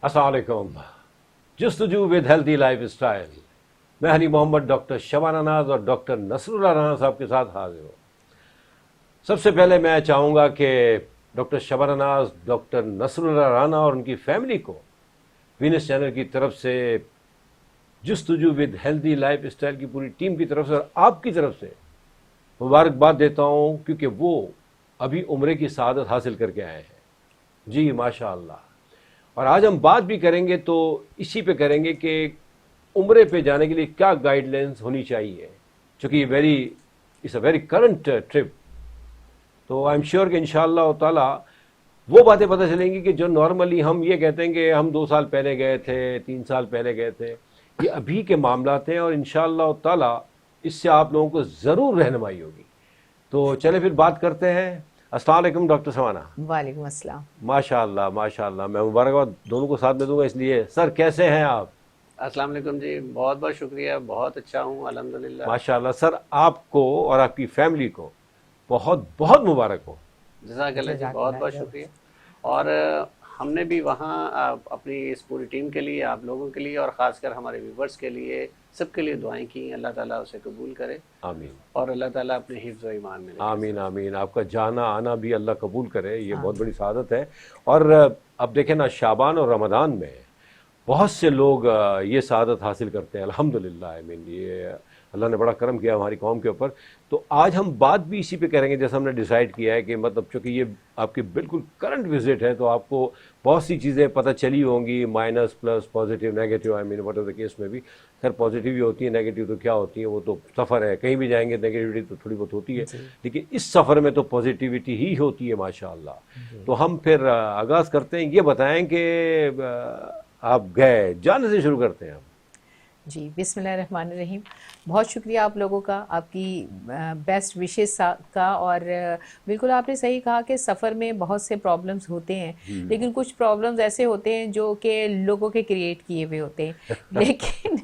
अस्सलाम वालेकुम। जस्तजू with healthy life style. मैं हनी मोहम्मद डॉक्टर शबाना नाज और डॉक्टर नसरुल्लाह राना साहब के साथ हाजिर हूँ। सबसे पहले मैं चाहूँगा कि डॉक्टर शबाना नाज, डॉक्टर नसरुल्लाह राना और उनकी फैमिली को वीनस चैनल की तरफ से, जस्तजू विद हेल्दी लाइफ स्टाइल की पूरी टीम की तरफ से और आपकी तरफ से मुबारकबाद देता हूँ, क्योंकि वो अभी उम्रे की सआदत हासिल करके आए हैं। जी माशा अल्लाह। और आज हम बात भी करेंगे तो इसी पे करेंगे कि उम्रे पे जाने के लिए क्या गाइडलाइंस होनी चाहिए, क्योंकि it's a very current trip. तो आई एम श्योर कि इंशाअल्लाह ताला वो बातें पता चलेंगी कि जो नॉर्मली हम ये कहते हैं कि हम 2 साल पहले गए थे, 3 साल पहले गए थे, ये अभी के मामलात हैं और इंशाअल्लाह ताला इससे आप लोगों को ज़रूर रहनुमाई होगी। तो चले फिर बात करते हैं। अस्सलाम वालेकुम डॉक्टर सवाना। वालेकुम अस्सलाम। माशाअल्लाह माशाअल्लाह। मैं मुबारकबाद दोनों को साथ में दूंगा इसलिए। सर कैसे हैं आप? अस्सलाम वालेकुम जी, बहुत बहुत शुक्रिया, बहुत अच्छा हूँ अल्हम्दुलिल्लाह। माशाअल्लाह। सर आपको और आपकी फैमिली को बहुत बहुत मुबारक हो। जज़ाकल्लाह जी, बहुत बहुत शुक्रिया। और हमने भी वहाँ अपनी इस पूरी टीम के लिए, आप लोगों के लिए और ख़ासकर हमारे व्यूवर्स के लिए, सबके लिए दुआएं की। अल्लाह ताला उसे कबूल करे, आमीन। और अल्लाह ताला अपने हिफ्ज़ व ईमान में रखे। आमीन आमीन। आपका जाना आना भी अल्लाह कबूल करे, ये बहुत बड़ी सआदत है। और अब देखें ना, शाबान और रमज़ान में बहुत से लोग ये सआदत हासिल करते हैं अल्हम्दुलिल्लाह। आई मीन ये अल्लाह ने बड़ा करम किया हमारी कौम के ऊपर। तो आज हम बात भी इसी पे करेंगे, जैसा हमने डिसाइड किया है कि मतलब चूँकि ये आपकी बिल्कुल करंट विजिट है तो आपको बहुत सी चीज़ें पता चली होंगी, minus plus positive negative, I mean what are the case में भी। खैर पॉजिटिव ही होती है, नेगेटिव तो क्या होती है, वो तो सफ़र है, कहीं भी जाएंगे नेगेटिविटी तो थोड़ी बहुत होती है, लेकिन इस सफ़र में तो पॉजिटिविटी ही होती है माशाअल्लाह। तो हम फिर आगाज़ करते हैं। ये बताएं कि आप गए, जाने से शुरू करते हैं हम। जी बिस्मिल्लाहिर्रहमानिर्रहीम। बहुत शुक्रिया आप लोगों का, आपकी बेस्ट विशेस का। और बिल्कुल आपने सही कहा कि सफ़र में बहुत से प्रॉब्लम्स होते हैं, लेकिन कुछ प्रॉब्लम्स ऐसे होते हैं जो कि लोगों के क्रिएट किए हुए होते हैं। लेकिन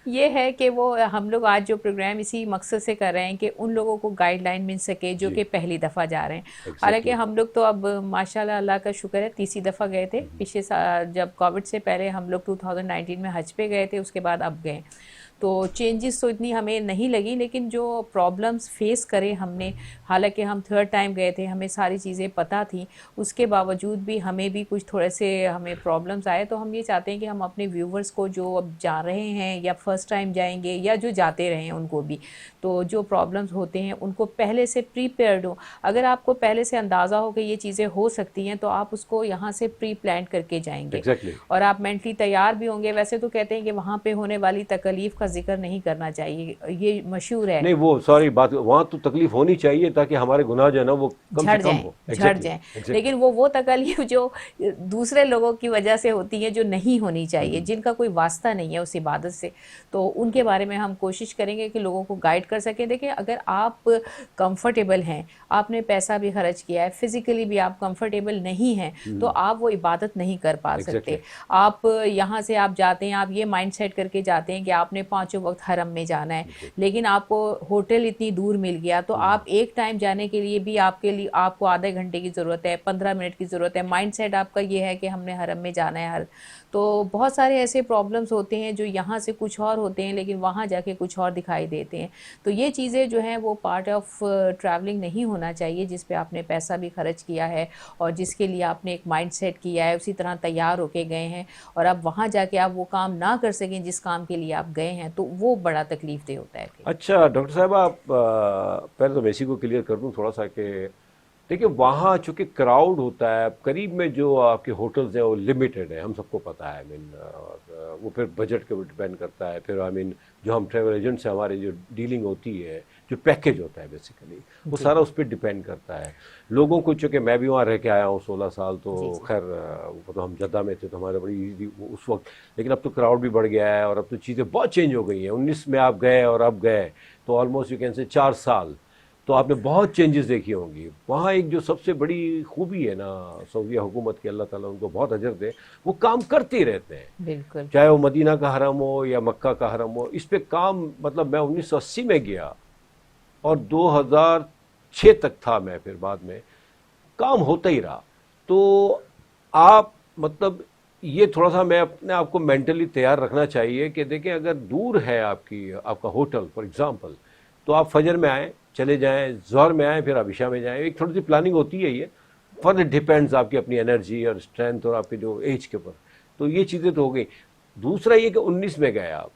ये है कि वो हम लोग आज जो प्रोग्राम इसी मकसद से कर रहे हैं कि उन लोगों को गाइडलाइन मिल सके जो कि पहली दफ़ा जा रहे हैं। हालांकि हम लोग तो अब माशाल्लाह अल्लाह का शुक्र है तीसरी दफ़ा गए थे। पिछले साल जब कोविड से पहले हम लोग 2019 में हज पे गए थे, उसके बाद अब गए। तो चेंजेस तो इतनी हमें नहीं लगी, लेकिन जो प्रॉब्लम्स फेस करे हमने, हालांकि हम थर्ड टाइम गए थे, हमें सारी चीज़ें पता थी, उसके बावजूद भी हमें भी कुछ थोड़े से हमें प्रॉब्लम्स आए। तो हम ये चाहते हैं कि हम अपने व्यूवर्स को जो अब जा रहे हैं या फर्स्ट टाइम जाएंगे या जो जाते रहे हैं उनको भी, तो जो प्रॉब्लम्स होते हैं उनको पहले से प्रीपेयर्ड हो। अगर आपको पहले से अंदाज़ा हो कि ये चीज़ें हो सकती हैं तो आप उसको यहाँ से प्री प्लान करके जाएंगे। और आप मेंटली तैयार भी होंगे। वैसे तो कहते हैं कि वहाँ पे होने वाली तकलीफ़ का जिक्र नहीं करना चाहिए, ये मशहूर है। नहीं वो सॉरी बात, वहाँ तो तकलीफ होनी चाहिए ताकि हमारे गुनाह जो है ना वो कम से कम हो, झड़ जाएं। लेकिन वो तकलीफ जो दूसरे लोगों की वजह से होती है, जो नहीं होनी चाहिए, जिनका कोई वास्ता नहीं है उस इबादत से, तो उनके बारे में हम कोशिश करेंगे कि लोगों को गाइड कर सकें। देखिए, अगर आप कंफर्टेबल हैं, आपने पैसा भी खर्च किया है, फिजिकली भी आप कंफर्टेबल नहीं हैं, तो आप वो इबादत नहीं कर पा सकते। आप यहाँ से आप जाते हैं, आप ये माइंड सेट करके जाते हैं कि आपने 5 वक्त हरम में जाना है, लेकिन आपको होटल इतनी दूर मिल गया, तो आप एक टाइम जाने के लिए भी आपको आधे घंटे की ज़रूरत है, 15 मिनट की ज़रूरत है। माइंड सेट आपका ये है कि हमने हरम में जाना है। तो बहुत सारे ऐसे प्रॉब्लम्स होते हैं जो यहाँ से कुछ और होते हैं, लेकिन वहाँ जाके कुछ और दिखाई देते हैं। तो ये चीज़ें जो हैं वो पार्ट ऑफ ट्रैवलिंग नहीं होना चाहिए, जिस पे आपने पैसा भी खर्च किया है और जिसके लिए आपने एक माइंड सेट किया है, उसी तरह तैयार होके गए हैं, और अब वहाँ जाके आप वो काम ना कर सकें जिस काम के लिए आप गए हैं, तो वो बड़ा तकलीफ दे होता है। अच्छा डॉक्टर साहब, आप पहले तो मैं इसी को क्लियर कर दूं थोड़ा सा कि देखिए वहाँ चूँकि क्राउड होता है, करीब में जो आपके होटल्स हैं वो लिमिटेड है, हम सबको पता है। आई मीन वो फिर बजट के ऊपर डिपेंड करता है। फिर आई मीन जो हम ट्रैवल एजेंट से हमारी जो डीलिंग होती है, जो पैकेज होता है बेसिकली, वो सारा उस पर डिपेंड करता है। लोगों को चूँकि मैं भी वहाँ रह के आया हूँ 16 साल, तो खैर वो तो हम जद्दा में थे तो हमारे बड़ी ईजी उस वक्त, लेकिन अब तो क्राउड भी बढ़ गया है और अब तो चीज़ें बहुत चेंज हो गई हैं। 19 में आप गए और अब गए तो ऑलमोस्ट यू कैन से 4 साल, तो आपने बहुत चेंजेस देखी होंगी। वहाँ एक जो सबसे बड़ी खूबी है ना सऊदीया हुकूमत की, अल्लाह ताला उनको बहुत अजर दे, वो काम करते ही रहते हैं। बिल्कुल, चाहे वो मदीना का हरम हो या मक्का का हरम हो, इस पे काम, मतलब मैं 1980 में गया और 2006 तक था मैं, फिर बाद में काम होता ही रहा। तो आप मतलब ये थोड़ा सा मैं अपने आप को मेंटली तैयार रखना चाहिए कि देखिए अगर दूर है आपका होटल फॉर एग्जांपल, तो आप फजर में आएँ, चले जाएं, ज़ोहर में आएँ, फिर आप इशा में जाएं। एक थोड़ी सी प्लानिंग होती है ये, फॉर इट डिपेंड्स आपकी अपनी एनर्जी और स्ट्रेंथ और आपके जो एज के ऊपर। तो ये चीज़ें तो हो गई। दूसरा ये कि 19 में गए आप,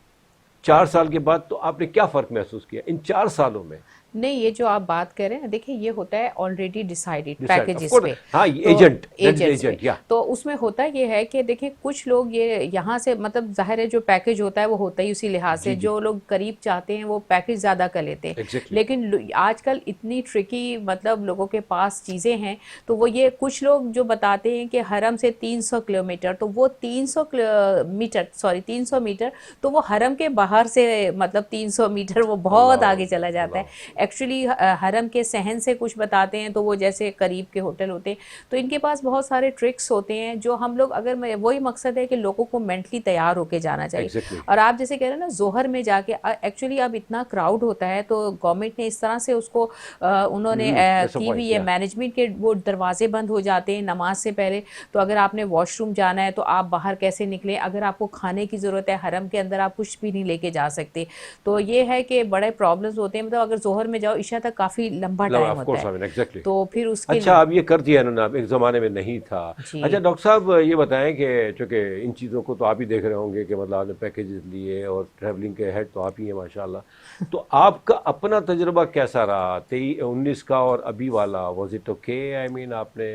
4 साल के बाद, तो आपने क्या फ़र्क महसूस किया इन 4 सालों में? नहीं, ये जो आप बात कर रहे हैं, देखिए ये होता है already decided Decide, packages of course, पे। हाँ, तो एजेंट, that is एजेंट्स पे, agent, yeah. तो उसमें होता ये है कि देखिए कुछ लोग ये यहाँ से, मतलब जाहिर है जो पैकेज होता है वो होता ही उसी लिहाज से, जी। जो लोग करीब चाहते हैं वो पैकेज ज़्यादा कर लेते हैं। Exactly. लेकिन आजकल इतनी ट्रिकी, मतलब लोगों के पास चीज़ें हैं, तो वो ये कुछ लोग जो बताते हैं कि हरम से 300 किलोमीटर, तो वो 300 मीटर, तो वो हरम के बाहर से, मतलब 300 मीटर वो बहुत अल्लाह, आगे चला जाता है। एक्चुअली हरम के सहन से कुछ बताते हैं तो वो जैसे करीब के होटल होते हैं। तो इनके पास बहुत सारे ट्रिक्स होते हैं जो हम लोग, अगर वही मकसद है कि लोगों को मेंटली तैयार होके जाना चाहिए। Exactly. और आप जैसे कह रहे हैं ना, जोहर में जाके एक्चुअली अब इतना क्राउड होता है, तो गवर्नमेंट ने इस तरह से उसको उन्होंने that's the की point, हुई है, yeah. मैनेजमेंट के वो दरवाजे बंद हो जाते हैं नमाज से पहले। तो अगर आपने वॉशरूम जाना है तो आप बाहर कैसे निकलें, अगर आपको खाने की ज़रूरत है, हरम के अंदर आप कुछ भी नहीं लेके जा सकते। तो ये है कि बड़े प्रॉब्लम्स होते हैं। मतलब अगर जोहर में जाओ, इशा तक काफ़ी लंबा टाइम ऑफ कोर्स, होता आई मीन है, एग्जैक्टली। तो फिर उसके अच्छा, अब ये कर दिया इन्होंने, अब एक ज़माने में नहीं था। जी। अच्छा डॉक्टर साहब, ये बताएं कि चूँकि इन चीज़ों को तो आप ही देख रहे होंगे कि मतलब आपने पैकेजेस लिए और ट्रैवलिंग के हेड तो आप ही हैं माशाल्लाह। तो आपका अपना तजुर्बा कैसा रहा 19 का और अभी वाला? Was it okay? I mean आपने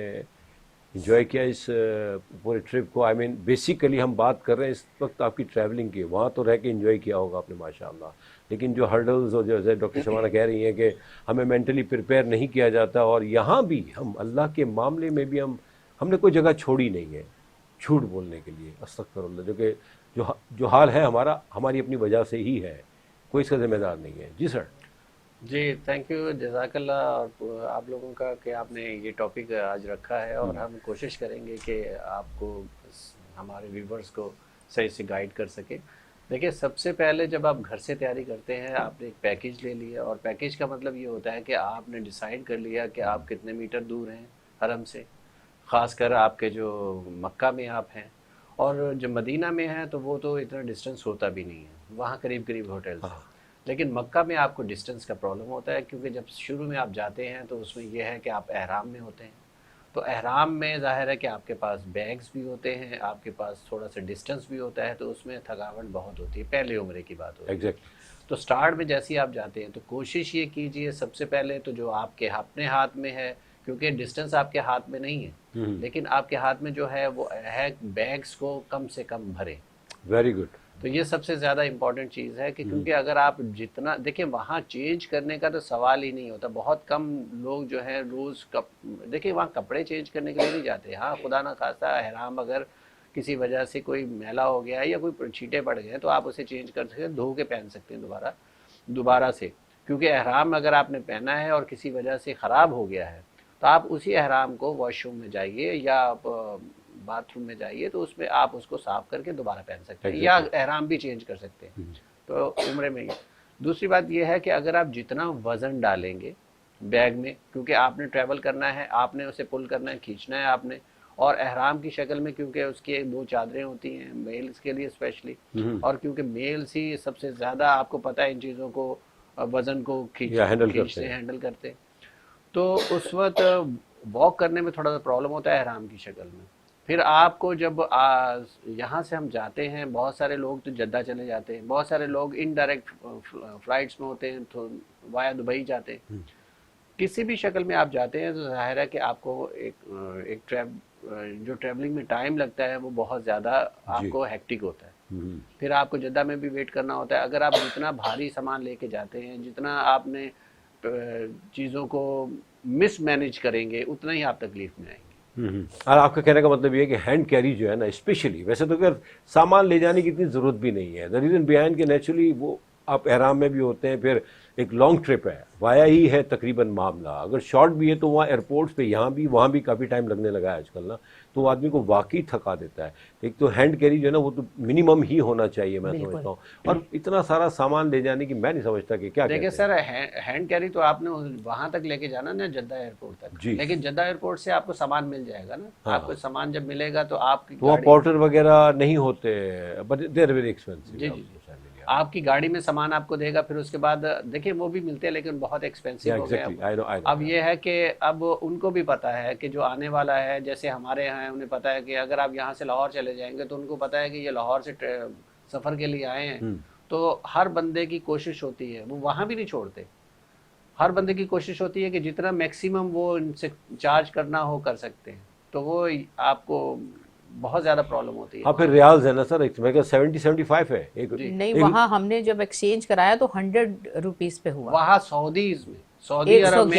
इंजॉय किया इस पूरे ट्रिप को? आई मीन बेसिकली हम बात कर रहे हैं इस वक्त आपकी ट्रैवलिंग की, वहाँ तो रह के इंजॉय किया होगा आपने माशाल्लाह, लेकिन जो हर्डल्स और जैसे डॉक्टर शबाना कह रही हैं कि हमें मेंटली प्रिपेयर नहीं किया जाता, और यहाँ भी हम अल्लाह के मामले में भी हमने कोई जगह छोड़ी नहीं है झूठ बोलने के लिए, अस्तगफिरुल्लाह, जो कि जो हाल है हमारा, हमारी अपनी वजह से ही है, कोई इसका जिम्मेदार नहीं है। जी सर। जी, थैंक यू, जज़ाकल्लाह। और आप लोगों का कि आपने ये टॉपिक आज रखा है, और हम कोशिश करेंगे कि आपको, हमारे व्यूवर्स को सही से गाइड कर सके। देखिए, सबसे पहले जब आप घर से तैयारी करते हैं, आपने एक पैकेज ले लिया, और पैकेज का मतलब ये होता है कि आपने डिसाइड कर लिया कि आप कितने मीटर दूर हैं हरम से, ख़ासकर आपके जो मक्का में आप हैं, और जो मदीना में है तो वो तो इतना डिस्टेंस होता भी नहीं है, वहाँ करीब करीब होटल्स हैं। लेकिन मक्का में आपको डिस्टेंस का प्रॉब्लम होता है, क्योंकि जब शुरू में आप जाते हैं तो उसमें यह है कि आप एहराम में होते हैं। तो एहराम में ज़ाहिर है कि आपके पास बैग्स भी होते हैं, आपके पास थोड़ा सा डिस्टेंस भी होता है, तो उसमें थकावट बहुत होती है, पहले उम्र की बात होती है। एग्जैक्टली। तो स्टार्ट में जैसे ही आप जाते हैं तो कोशिश ये कीजिए सबसे पहले तो जो आपके अपने हाथ में है, क्योंकि डिस्टेंस आपके हाथ में नहीं है, लेकिन आपके हाथ में जो है वो है, बैग्स को कम से कम भरें। Very good. तो ये सबसे ज़्यादा इम्पॉर्टेंट चीज़ है कि क्योंकि अगर आप जितना, देखिए वहाँ चेंज करने का तो सवाल ही नहीं होता, बहुत कम लोग जो हैं रोज़ देखिए वहाँ कपड़े चेंज करने के लिए नहीं जाते। हाँ, खुदा ना खास्ता एहराम अगर किसी वजह से कोई मैला हो गया है या कोई छींटे पड़ गए तो आप उसे चेंज कर सकते हैं, धो के पहन सकते हैं दोबारा से। क्योंकि एहराम अगर आपने पहना है और किसी वजह से ख़राब हो गया है तो आप उसी एहराम को वॉशरूम में जाइए या आप बाथरूम में जाइए, तो उसमें आप उसको साफ करके दोबारा पहन सकते हैं, या एहराम भी चेंज कर सकते हैं। तो उम्रे में दूसरी बात यह है कि अगर आप जितना वज़न डालेंगे बैग में, क्योंकि आपने ट्रैवल करना है, आपने उसे पुल करना है, खींचना है आपने, और एहराम की शक्ल में, क्योंकि उसकी 2 चादरें होती हैं मेल्स के लिए स्पेशली, और क्योंकि मेल्स ही सबसे ज़्यादा आपको पता है इन चीज़ों को, वज़न को खींचते हैंडल करते हैं, तो उस वक्त वॉक करने में थोड़ा सा प्रॉब्लम होता है एहराम की शक्ल में। फिर आपको जब यहाँ से हम जाते हैं, बहुत सारे लोग तो जद्दा चले जाते हैं, बहुत सारे लोग इनडायरेक्ट फ्लाइट्स में होते हैं, तो वाया दुबई जाते हैं। किसी भी शक्ल में आप जाते हैं तो जाहिर है कि आपको एक जो ट्रैवलिंग में टाइम लगता है वो बहुत ज़्यादा आपको हेक्टिक होता है। फिर आपको जद्दा में भी वेट करना होता है। अगर आप जितना भारी सामान लेके जाते हैं, जितना आपने चीज़ों को मिसमैनेज करेंगे, उतना ही आप तकलीफ में आएंगे। और आपका कहने का मतलब ये है कि हैंड कैरी जो है ना, स्पेशली, वैसे तो अगर सामान ले जाने की इतनी ज़रूरत भी नहीं है, द रीज़न बिहाइंड के नेचुरली वो आप एहराम में भी होते हैं, फिर एक लॉन्ग ट्रिप है, वाया ही है तकरीबन मामला, अगर शॉर्ट भी है तो वहाँ एयरपोर्ट्स पे यहाँ भी वहाँ भी काफ़ी टाइम लगने लगा है आजकल ना, तो वो आदमी को वाकई थका देता है। एक तो हैंड कैरी जो है ना वो तो मिनिमम ही होना चाहिए, मैं समझता हूँ। और इतना सारा सामान ले जाने की मैं नहीं समझता कि क्या देखिए कहते हैं। सर, हैंड कैरी तो आपने वहां तक लेके जाना ना, जद्दा एयरपोर्ट तक, जी। लेकिन जद्दा एयरपोर्ट से आपको सामान मिल जाएगा ना। हाँ। आपको सामान जब मिलेगा तो आपकी तो वहाँ गाड़ी, पोर्टर वगैरह नहीं होते, but they are very expensive. जी जी, आपकी गाड़ी में सामान आपको देगा। फिर उसके बाद देखिए वो भी मिलते हैं लेकिन बहुत एक्सपेंसिव हो गए अब। आई नो अब ये है कि अब उनको भी पता है कि जो आने वाला है, जैसे हमारे यहाँ है, उन्हें पता है कि अगर आप यहाँ से लाहौर चले जाएंगे तो उनको पता है कि ये लाहौर से सफ़र के लिए आए हैं। तो हर बंदे की कोशिश होती है, वो वहाँ भी नहीं छोड़ते, हर बंदे की कोशिश होती है कि जितना मैक्सिमम वो इनसे चार्ज करना हो कर सकते हैं। तो वो आपको बहुत ज़्यादा प्रॉब्लम होती है। हाँ, फिर रियाल्स है ना सर, मैं क्या 70-75 है एक नहीं, वहाँ हमने जब एक्सचेंज कराया तो 100 रुपीस पे हुआ। वहाँ सऊदी अरब में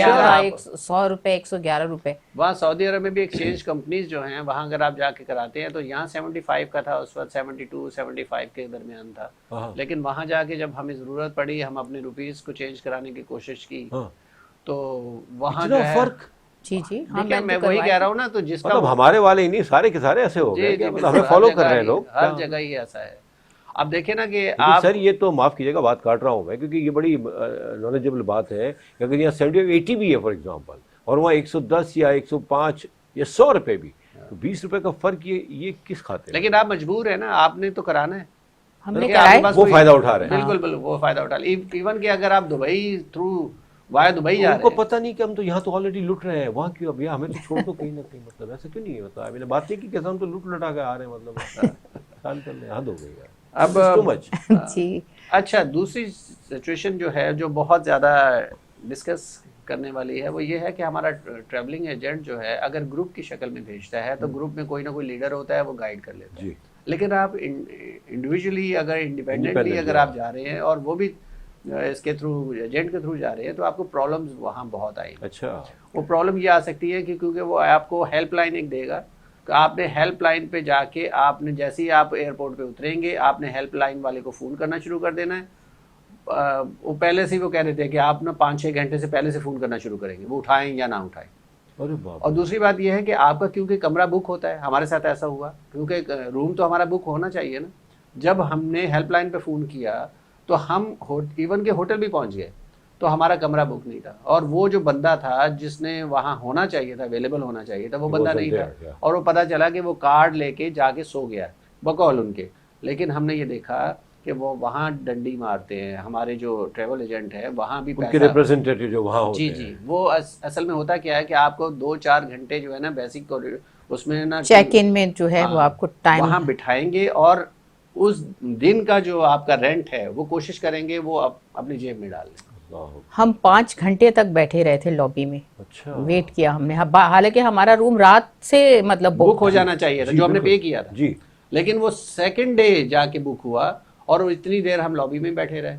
100 रुपए, 111 रुपए। वहाँ सऊदी अरब में भी एक्सचेंज कंपनीज जो हैं, वहाँ अगर आप जाके कराते हैं तो यहाँ 75 का था उस वक्त, 72-75 के दरमियान था। लेकिन वहाँ जाके जब हमें ज़रूरत पड़ी, हम अपने रुपीस को चेंज कराने की कोशिश की, तो वहाँ जो है फर्क। जी जी, हाँ, देखिए मैं वही कह रहा हूँ ना, तो जिसका मतलब हमारे वाले ही नहीं, सारे के सारे ऐसे हो गए, मतलब हमें फॉलो कर रहे हैं लोग, हर जगह ही ऐसा है। अब देखिए ना कि आप सर, ये तो माफ़ कीजिएगा बात काट रहा हूँ मैं, क्योंकि ये बड़ी नॉलेजेबल बात है कि अगर यहाँ 70-80 भी है फॉर एग्जांपल, और वहाँ 110 या 105 या 100 रुपये भी, तो 20 रुपये का फर्क ये किस खाते? लेकिन आप मजबूर है ना, आपने तो कराना है, हमने कराया, वो फायदा उठा रहे हैं। बिल्कुल बिल्कुल, वो फायदा उठा रहे। इवन कि अगर आप दुबई थ्रू वाया दुबई जा रहे हैं, उनको पता नहीं कि हम तो यहाँ तो ऑलरेडी लुट रहे हैं, वहाँ क्यों भैया हमें तो छोड़ दो कहीं ना कहीं, मतलब ऐसा क्यों नहीं है? मतलब मैंने बात नहीं की कैसे हम तो लुट लुटा के आ रहे हैं, मतलब साल करने हद हो गई यार, अब टू मच। जी। अच्छा, दूसरी सिचुएशन जो है जो बहुत ज़्यादा डिस्कस करने वाली है, वो ये है कि हमारा ट्रैवलिंग एजेंट जो है अगर ग्रुप की शक्ल में भेजता है तो ग्रुप में कोई ना कोई लीडर होता है, वो गाइड कर लेता है। लेकिन आप इंडिविजुअली अगर इंडिपेंडेंटली अगर आप जा रहे हैं और वो भी इसके थ्रू, एजेंट के थ्रू जा रहे हैं, तो आपको प्रॉब्लम्स वहाँ बहुत आएगी। अच्छा, वो प्रॉब्लम ये आ सकती है कि क्योंकि वो आपको हेल्पलाइन एक देगा, तो आपने हेल्पलाइन पे जाके आपने जैसे ही आप एयरपोर्ट पे उतरेंगे, आपने हेल्पलाइन वाले को फ़ोन करना शुरू कर देना है। वो पहले से ही वो कह रहे थे कि आप ना 5-6 घंटे से पहले से फ़ोन करना शुरू करेंगे, वो उठाएं या ना उठाएं। और दूसरी बात यह है कि आपका क्योंकि कमरा बुक होता है, हमारे साथ ऐसा हुआ, क्योंकि रूम तो हमारा बुक होना चाहिए ना। जब हमने हेल्पलाइन पे फ़ोन किया तो हम इवन के होटल भी पहुंच गए, तो हमारा कमरा बुक नहीं था, और वो जो बंदा था जिसने वहाँ होना चाहिए था, अवेलेबल होना चाहिए था, वो बंदा नहीं था, और वो पता चला कि वो कार्ड लेके जाके सो गया बकौल उनके। लेकिन हमने ये देखा कि वो वहाँ डंडी मारते हैं, हमारे जो ट्रैवल एजेंट है वहाँ भी उनके रिप्रेजेंटेटिव जो वहाँ होते हैं। जी, वो असल में होता क्या है कि आपको 2-4 घंटे जो है ना बेसिक उसमें ना चेक इन में जो है वो आपको टाइम वहाँ बिठाएंगे, और उस दिन का जो आपका रेंट है वो कोशिश करेंगे वो अपनी जेब में डाल लें। हम 5 घंटे तक बैठे रहे थे लॉबी में। अच्छा, वेट किया हमने, हालांकि हमारा रूम रात से मतलब बुक हो जाना चाहिए था, जो हमने पे किया था जी, लेकिन वो सेकंड डे जाके बुक हुआ, और इतनी देर हम लॉबी में बैठे रहे।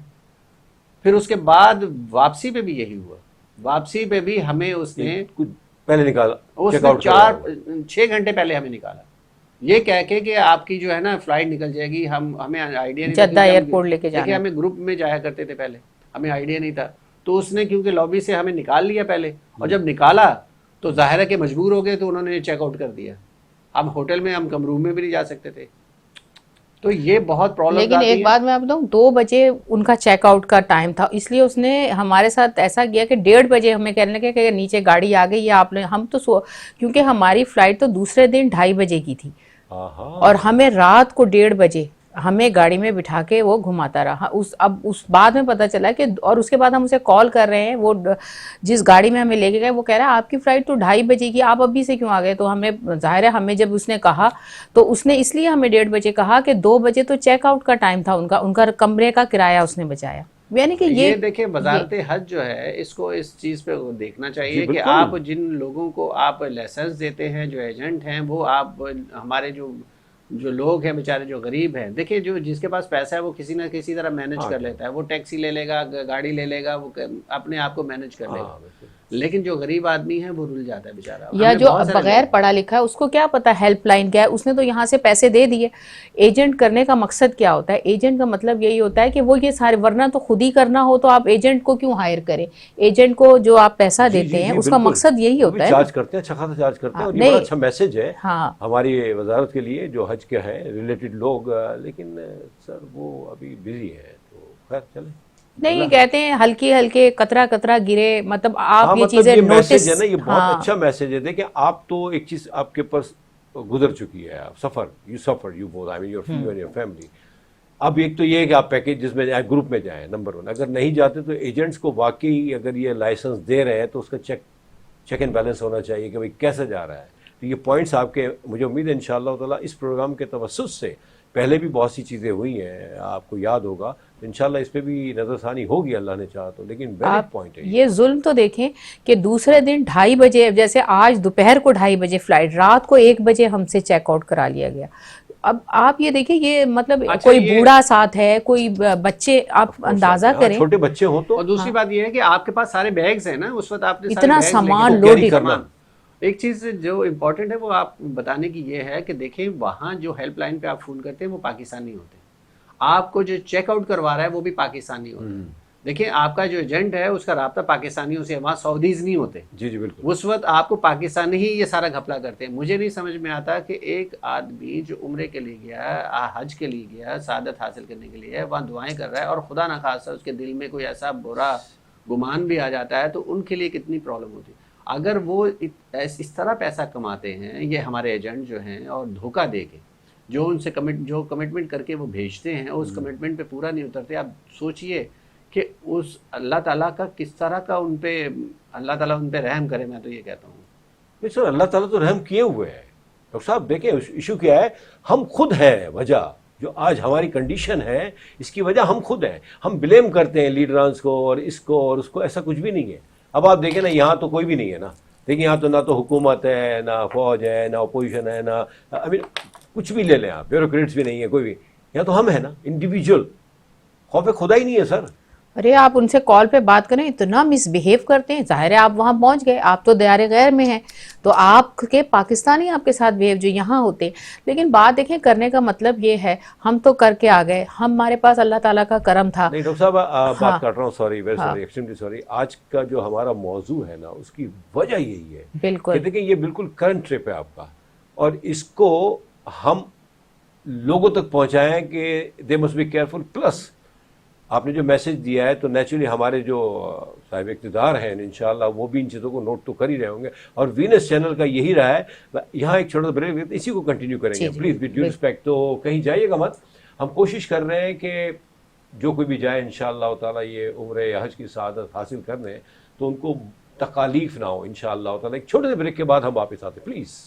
फिर उसके बाद वापसी पे भी यही हुआ, वापसी पे भी हमें उसने पहले निकाला, उसने 4-6 घंटे पहले हमें निकाला, ये कह के कि आपकी जो है ना फ्लाइट निकल जाएगी। हमें आइडिया नहीं था, जद्दा एयरपोर्ट लेके जाना। देखिए हमें ग्रुप में जाया करते थे पहले, हमें आइडिया नहीं था, तो उसने क्योंकि लॉबी से हमें निकाल लिया पहले, और जब निकाला तो जाहिर है कि मजबूर हो गए, तो उन्होंने चेकआउट कर दिया। हम होटल में, हम कम रूम में भी नहीं जा सकते थे, तो ये बहुत प्रॉब्लम। लेकिन एक बात मैं आप बताऊं, 2 बजे उनका चेकआउट का टाइम था, इसलिए उसने हमारे साथ ऐसा किया कि 1:30 बजे हमें कहने लगे कि नीचे गाड़ी आ गई है, आपने, हम तो क्योंकि हमारी फ्लाइट तो दूसरे दिन 2:30 बजे की थी, और हमें रात को 1:30 बजे हमें गाड़ी में बिठा के वो घुमाता रहा। अब उस बाद में पता चला कि, और उसके बाद हम उसे कॉल कर रहे हैं, वो जिस गाड़ी में हमें लेके गए वो कह रहा है आपकी फ्लाइट तो 2:30 बजे की, आप अभी से क्यों आ गए? तो हमें जाहिर है, हमें जब उसने कहा तो उसने इसलिए हमें 1:30 बजे कहा कि 2 बजे तो चेकआउट का टाइम था उनका कमरे का किराया उसने बचाया। यानी कि ये देखिए वजारत हज जो है, इसको इस चीज़ पे देखना चाहिए कि आप जिन लोगों को आप लाइसेंस देते हैं, जो एजेंट हैं, वो आप हमारे जो लोग हैं बेचारे, जो गरीब हैं, देखिए जो जिसके पास पैसा है वो किसी ना किसी तरह मैनेज कर लेता है, वो टैक्सी ले लेगा, गाड़ी ले लेगा, वो अपने आप को मैनेज कर लेगा। लेकिन जो गरीब आदमी है वो रुल जाता है बेचारा। या हमने जो बहुत सारे बगैर पढ़ा लिखा है उसको क्या पता हेल्पलाइन क्या है, उसने तो यहाँ से पैसे दे दिए। एजेंट करने का मकसद क्या होता है? एजेंट का मतलब यही होता है कि वो ये सारे, वरना तो खुद ही करना हो तो आप एजेंट को क्यों हायर करें? एजेंट को जो आप पैसा जी देते जी हैं जी उसका बिल्कुल, मकसद यही वो भी होता है चार्ज ना। करते हैं, अच्छा खासा चार्ज करते हैं। हाँ, और ये बड़ा नहीं, अच्छा मैसेज है हाँ, हमारी वजारत के लिए जो हज के हैं रिलेटेड लोग, लेकिन सर वो अभी बिजी है, तो खैर चले। नहीं, ये अल्लाह, कहते हैं हल्की हल्के कतरा कतरा गिरे, मतलब आप हाँ ये मतलब चीजें ये नोटिस। मैसेज है ना, ये बहुत हाँ, अच्छा मैसेज है। देखिए आप तो एक चीज आपके पास गुजर चुकी है, आप suffer you both, I mean your you and your family. अब एक तो ये है कि आप पैकेज जिसमें जाए, ग्रुप में जाएं, नंबर 1। अगर नहीं जाते तो एजेंट्स को वाकई अगर ये लाइसेंस दे रहे हैं तो उसका चेक एंड बैलेंस होना चाहिए कि भाई कैसे जा रहा है। तो ये पॉइंट्स आपके, मुझे उम्मीद है इंशाअल्लाह ताला इस प्रोग्राम के तवस्सुस से पहले भी बहुत सी चीज़ें हुई हैं, आपको याद होगा, तो इंशाअल्लाह इस पर भी नज़रसानी होगी अल्लाह ने चाहा तो। लेकिन वैलिड आप पॉइंट है ये जुल्म तो देखें कि दूसरे दिन 2:30 बजे, जैसे आज दोपहर को 2:30 बजे फ्लाइट, रात को 1 बजे हमसे चेकआउट करा लिया गया। अब आप ये देखिए, ये मतलब अच्छा कोई ये, बूढ़ा साथ है, कोई बच्चे, आप अंदाजा हाँ, करें। छोटे बच्चे हों तो और दूसरी बात ये है कि आपके पास सारे बैग्स हैं ना, उस वक्त आपने सारे इतना बैग्स लेके सामान तो कैरी लोडेड। करना। एक चीज जो इम्पोर्टेंट है वो आप बताने की ये है कि देखें वहां जो हेल्पलाइन पे आप फोन करते हैं वो पाकिस्तानी होते हैं, आपको जो चेकआउट करवा रहा है वो भी पाकिस्तानी होता है। देखिए आपका जो एजेंट है उसका राब्ता पाकिस्तानियों से है, वहाँ सऊदीज नहीं होते। जी जी बिल्कुल। उस वक्त आपको पाकिस्तानी ही ये सारा घपला करते हैं। मुझे नहीं समझ में आता कि एक आदमी जो उम्रे के लिए गया, हज के लिए गया, सादत हासिल करने के लिए, वहाँ दुआएं कर रहा है और खुदा ना खासा उसके दिल में कोई ऐसा बुरा गुमान भी आ जाता है तो उनके लिए कितनी प्रॉब्लम होती है। अगर वो इस तरह पैसा कमाते हैं ये हमारे एजेंट जो हैं, और धोखा दे के जो उनसे कमिटमेंट करके वो भेजते हैं उस कमिटमेंट पे पूरा नहीं उतरते, आप सोचिए कि उस अल्लाह ताला का किस तरह का उन पे, अल्लाह ताला उन पे रहम करे। मैं तो ये कहता हूँ। नहीं सर, अल्लाह ताला तो रहम किए हुए हैं। डॉक्टर साहब देखें इशू क्या है, हम खुद हैं वजह, जो आज हमारी कंडीशन है इसकी वजह हम खुद हैं। हम ब्लेम करते हैं लीडरांस को और इसको और उसको, ऐसा कुछ भी नहीं है। अब आप देखें ना, यहाँ तो कोई भी नहीं है ना, देखिए यहाँ तो ना तो हुकूमत है, ना फौज है, ना अपोजिशन है, ना आई मीन कुछ भी ले लें आप, ब्यूरोक्रेट्स भी नहीं है कोई भी। यहाँ तो हम है ना, इंडिविजुअल। खौफ खुदा ही नहीं है सर। अरे आप उनसे कॉल पे बात करें, इतना मिसबिहेव करते हैं। जाहिर है आप वहां पहुंच गए, आप तो दायरे गैर में हैं, तो आपके पाकिस्तानी आपके साथ बिहेव जो यहाँ होते। लेकिन बात देखें, करने का मतलब ये है, हम तो करके आ गए, हमारे पास अल्लाह ताला का करम था। नहीं डॉक्टर साहब हाँ, बात काट रहा हूँ, सॉरी, वेरी हाँ, सॉरी, एक्सट्रीमली सॉरी। आज का जो हमारा मौजू है ना, उसकी वजह यही है बिल्कुल। कि देखिए ये बिल्कुल करंट ट्रिप है आपका, और इसको हम लोगों तक पहुंचाएं कि they must be careful. Plus आपने जो मैसेज दिया है तो नेचुरली हमारे जो साहिब इक़्तिदार हैं इंशाअल्लाह वो भी इन चीज़ों को नोट तो कर ही रहे होंगे, और वीनस चैनल का यही रहा है। यहाँ एक छोटा सा ब्रेक, इसी को कंटिन्यू करेंगे प्लीज़ विद ड्यू रिस्पेक्ट। तो कहीं जाइएगा मत, हम कोशिश कर रहे हैं कि जो कोई भी जाए इंशाअल्लाह ताला ये उम्रे या हज की सआदत हासिल करने, तो उनको तकालीफ ना हो इंशाअल्लाह ताला। एक छोटे से ब्रेक के बाद हम वापस आते प्लीज़।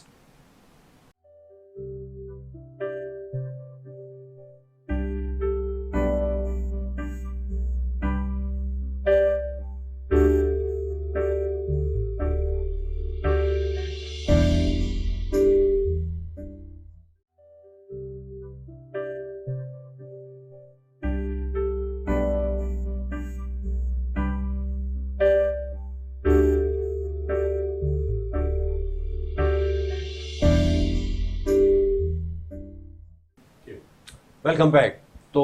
Welcome back. तो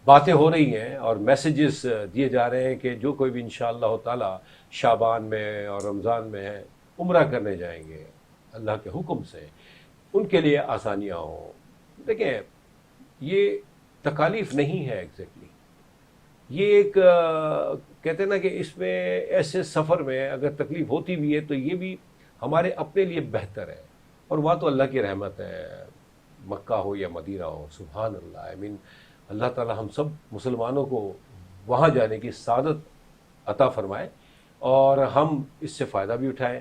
बातें हो रही हैं और मैसेजेस दिए जा रहे हैं कि जो कोई भी इंशाअल्लाह ताला शाबान में और रमज़ान में उम्रा करने जाएंगे अल्लाह के हुक्म से, उनके लिए आसानियाँ हों। देखें ये तकालीफ नहीं है एग्जैक्टली, ये एक कहते हैं ना कि इसमें ऐसे सफ़र में अगर तकलीफ़ होती भी है तो ये भी हमारे अपने लिए बेहतर है, और वह तो अल्लाह की रहमत है, मक्का हो या मदीना हो, सुभान अल्लाह। आई मीन अल्लाह ताला हम सब मुसलमानों को वहाँ जाने की सादत अता फरमाए और हम इससे फ़ायदा भी उठाएं।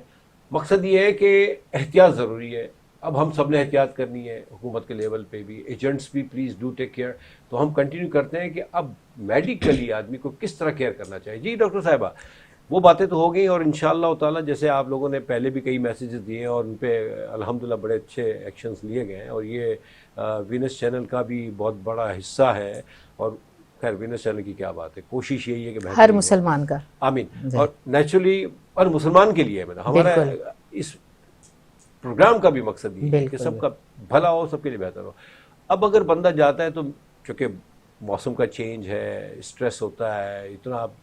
मकसद ये है कि एहतियात ज़रूरी है। अब हम सब ने एहतियात करनी है, हुकूमत के लेवल पे भी, एजेंट्स भी प्लीज़ डू टेक केयर। तो हम कंटिन्यू करते हैं कि अब मेडिकली आदमी को किस तरह केयर करना चाहिए। जी डॉक्टर साहिबा, वो बातें तो हो गई, और इंशाअल्लाह ताला जैसे आप लोगों ने पहले भी कई मैसेजेस दिए हैं और उन पे अल्हम्दुलिल्लाह बड़े अच्छे एक्शंस लिए गए हैं, और ये वीनस चैनल का भी बहुत बड़ा हिस्सा है, और खैर विनर्स चैनल की क्या बात है, कोशिश यही है कि हर बेहतरीन हो। मुसलमान का। आमीन। और नेचुरली और मुसलमान के लिए मैंने हमारा बिल्कुल। इस प्रोग्राम का भी मकसद ये है कि बिल्कुल। सबका भला हो, सबके लिए बेहतर हो। अब अगर बंदा जाता है तो चूंकि मौसम का चेंज है, स्ट्रेस होता है, इतना आप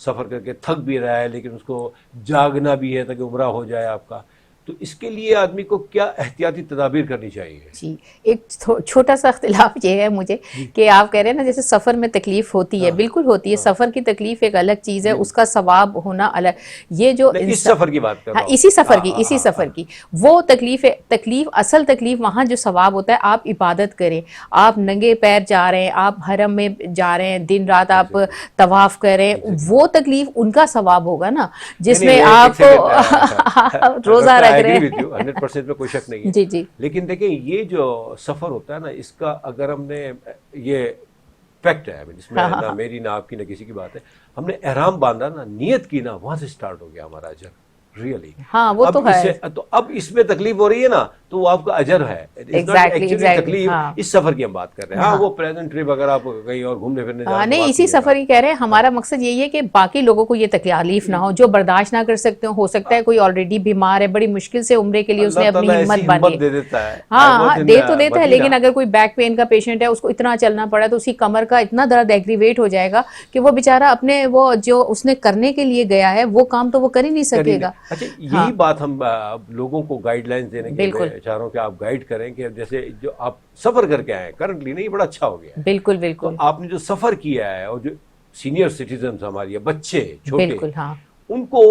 सफ़र करके थक भी रहा है, लेकिन उसको जागना भी है ताकि उम्रा हो जाए आपका, तो इसके लिए आदमी को क्या एहतियाती तदाबीर करनी चाहिए? जी, एक छोटा सा इख्तिलाफ ये है मुझे कि आप कह रहे हैं ना जैसे सफ़र में तकलीफ होती है, हाँ, बिल्कुल होती है। हाँ। सफ़र की तकलीफ एक अलग चीज़ है, जी। उसका सवाब होना अलग। ये जो नहीं, इस इंसान, सफ़र की बात कर हाँ रहा हूँ। इसी सफ़र हाँ, की, हाँ, इसी हाँ, सफ़र हाँ। की वो तकलीफ है। तकलीफ, असल तकलीफ वहाँ जो सवाब होता है, आप इबादत करें, आप नंगे पैर जा रहे हैं, आप हरम में जा रहे हैं, दिन रात आप तवाफ कर रहे हैं, वो तकलीफ उनका सवाब होगा ना, जिसमें नहीं, आप एक सेकंड, रोज़ा डॉक्टर, रख आई रहे एग्री विद हैं। यू, 100% में कोई शक नहीं है। जी जी। लेकिन देखिए, ये जो सफ़र होता है ना, इसका अगर हमने, ये फैक्ट है, इसमें हाँ हाँ ना हाँ। मेरी ना आपकी ना किसी की बात है, हमने एहराम बांधा ना, नियत की ना, वहां से स्टार्ट हो गया हमारा अजर, रियली। हाँ वो तो है। तो अब इसमें तकलीफ हो रही है ना, तो वो आपका अजर है। It's not exactly actually exactly. तकलीफ, हाँ इस सफ़र की हम बात कर रहे हैं। हाँ, हाँ। वो प्रेजेंट ट्रिप अगर आप कहीं और घूमने फिरने जा रहे हाँ हैं तो नहीं, बात इसी नहीं है सफर ना। ही कह रहे हैं। हमारा मकसद यही है कि बाकी लोगों को ये तकलीफ ना हो, जो बर्दाश्त ना कर सकते हो सकता है कोई ऑलरेडी बीमार है, बड़ी मुश्किल से उम्रे के लिए उसने अल्लाह अपनी ताला हिम्मत ऐसी बांधी हिम्मत है। दे देता है। आई हाँ वाज हाँ, इन दे तो देता है, मदीना। लेकिन अगर कोई बैक पेन का पेशेंट है, उसको इतना चलना पड़ा तो उसकी कमर का इतना दर्द एग्रीवेट हो जाएगा कि वो बेचारा अपने वो जो उसने करने के लिए गया है वो काम तो वो कर ही नहीं करीब नहीं। सकेगा। अच्छा, यही हाँ बात हम लोगों को गाइडलाइंस देने के लिए बिल्कुल चाह रहा हूँ कि आप गाइड करें कि जैसे जो आप सफ़र करके आए हैं करंटली, नहीं, बड़ा अच्छा हो गया है। बिल्कुल तो बिल्कुल आपने जो सफ़र किया है और जो सीनियर सिटीजन हमारी, या बच्चे छोटे, बिल्कुल। हाँ उनको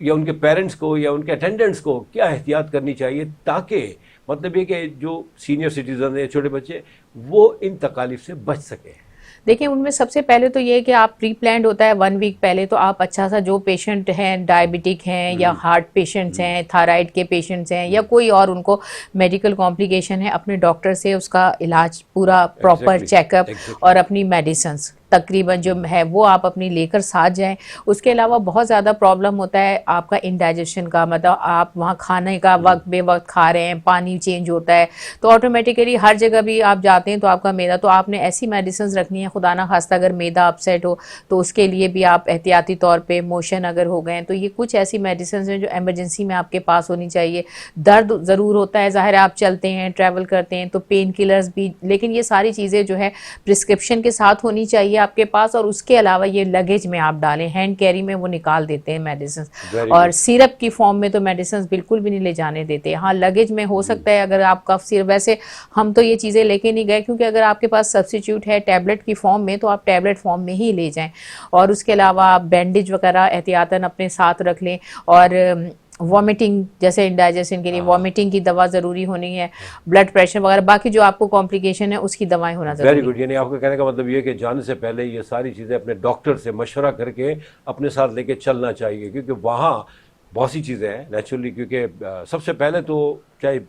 या उनके पेरेंट्स को या उनके अटेंडेंट्स को क्या एहतियात करनी चाहिए, ताकि मतलब ये कि जो सीनियर सिटीजन है, छोटे बच्चे, वो इन तकालीफ से बच सके? देखिए, उनमें सबसे पहले तो ये है कि आप प्री प्लान्ड होता है 1 वीक पहले, तो आप अच्छा सा, जो पेशेंट हैं डायबिटिक हैं या हार्ट पेशेंट्स हैं, थायराइड के पेशेंट्स हैं, या कोई और उनको मेडिकल कॉम्प्लिकेशन है, अपने डॉक्टर से उसका इलाज पूरा प्रॉपर एग्जैक्टली, चेकअप एग्जैक्टली। और अपनी मेडिसिन्स तकरीबन जो है वो आप अपनी लेकर साथ जाएं। उसके अलावा बहुत ज़्यादा प्रॉब्लम होता है आपका इंडाइजेशन का, मतलब आप वहाँ खाने का वक्त बे वक्त खा रहे हैं, पानी चेंज होता है, तो ऑटोमेटिकली हर जगह भी आप जाते हैं तो आपका मैदा, तो आपने ऐसी मेडिसिन रखनी है, खुदा ना खास्ता अगर मैदा अपसेट हो तो उसके लिए भी आप एहतियाती तौर पे, मोशन अगर हो गए तो ये कुछ ऐसी मेडिसिन हैं जो एमरजेंसी में आपके पास होनी चाहिए। दर्द ज़रूर होता है, ज़ाहिर है आप चलते हैं, ट्रैवल करते हैं, तो पेन किलर्स भी, लेकिन ये सारी चीज़ें जो है प्रिस्क्रिप्शन के साथ होनी चाहिए आपके पास। और उसके अलावा ये लगेज में आप डालें, हैंड कैरी में वो निकाल देते हैं मेडिसिन, वेरी और गुड। सिरप की फॉर्म में तो मेडिसिन बिल्कुल भी नहीं ले जाने देते। हाँ लगेज में हो सकता है अगर आपका सिरप, वैसे हम तो ये चीज़ें लेके नहीं गए, क्योंकि अगर आपके पास सब्स्टिट्यूट है टैबलेट की फॉर्म में तो आप टैबलेट फॉर्म में ही ले जाएं। और उसके अलावा आप बैंडेज वगैरह एहतियातन अपने साथ रख लें। और वॉमिटिंग, जैसे इंडाइजेशन के लिए वॉमिटिंग की दवा ज़रूरी होनी है, ब्लड प्रेशर वगैरह, बाकी जो आपको कॉम्प्लिकेशन है उसकी दवाएं होना वेरी ज़रूरी गुड। है। यानी आपका कहने का मतलब ये है कि जाने से पहले ये सारी चीज़ें अपने डॉक्टर से मशवरा करके अपने साथ लेके चलना चाहिए, क्योंकि वहाँ बहुत सी चीज़ें हैं नेचुरली। क्योंकि सबसे पहले तो चाहे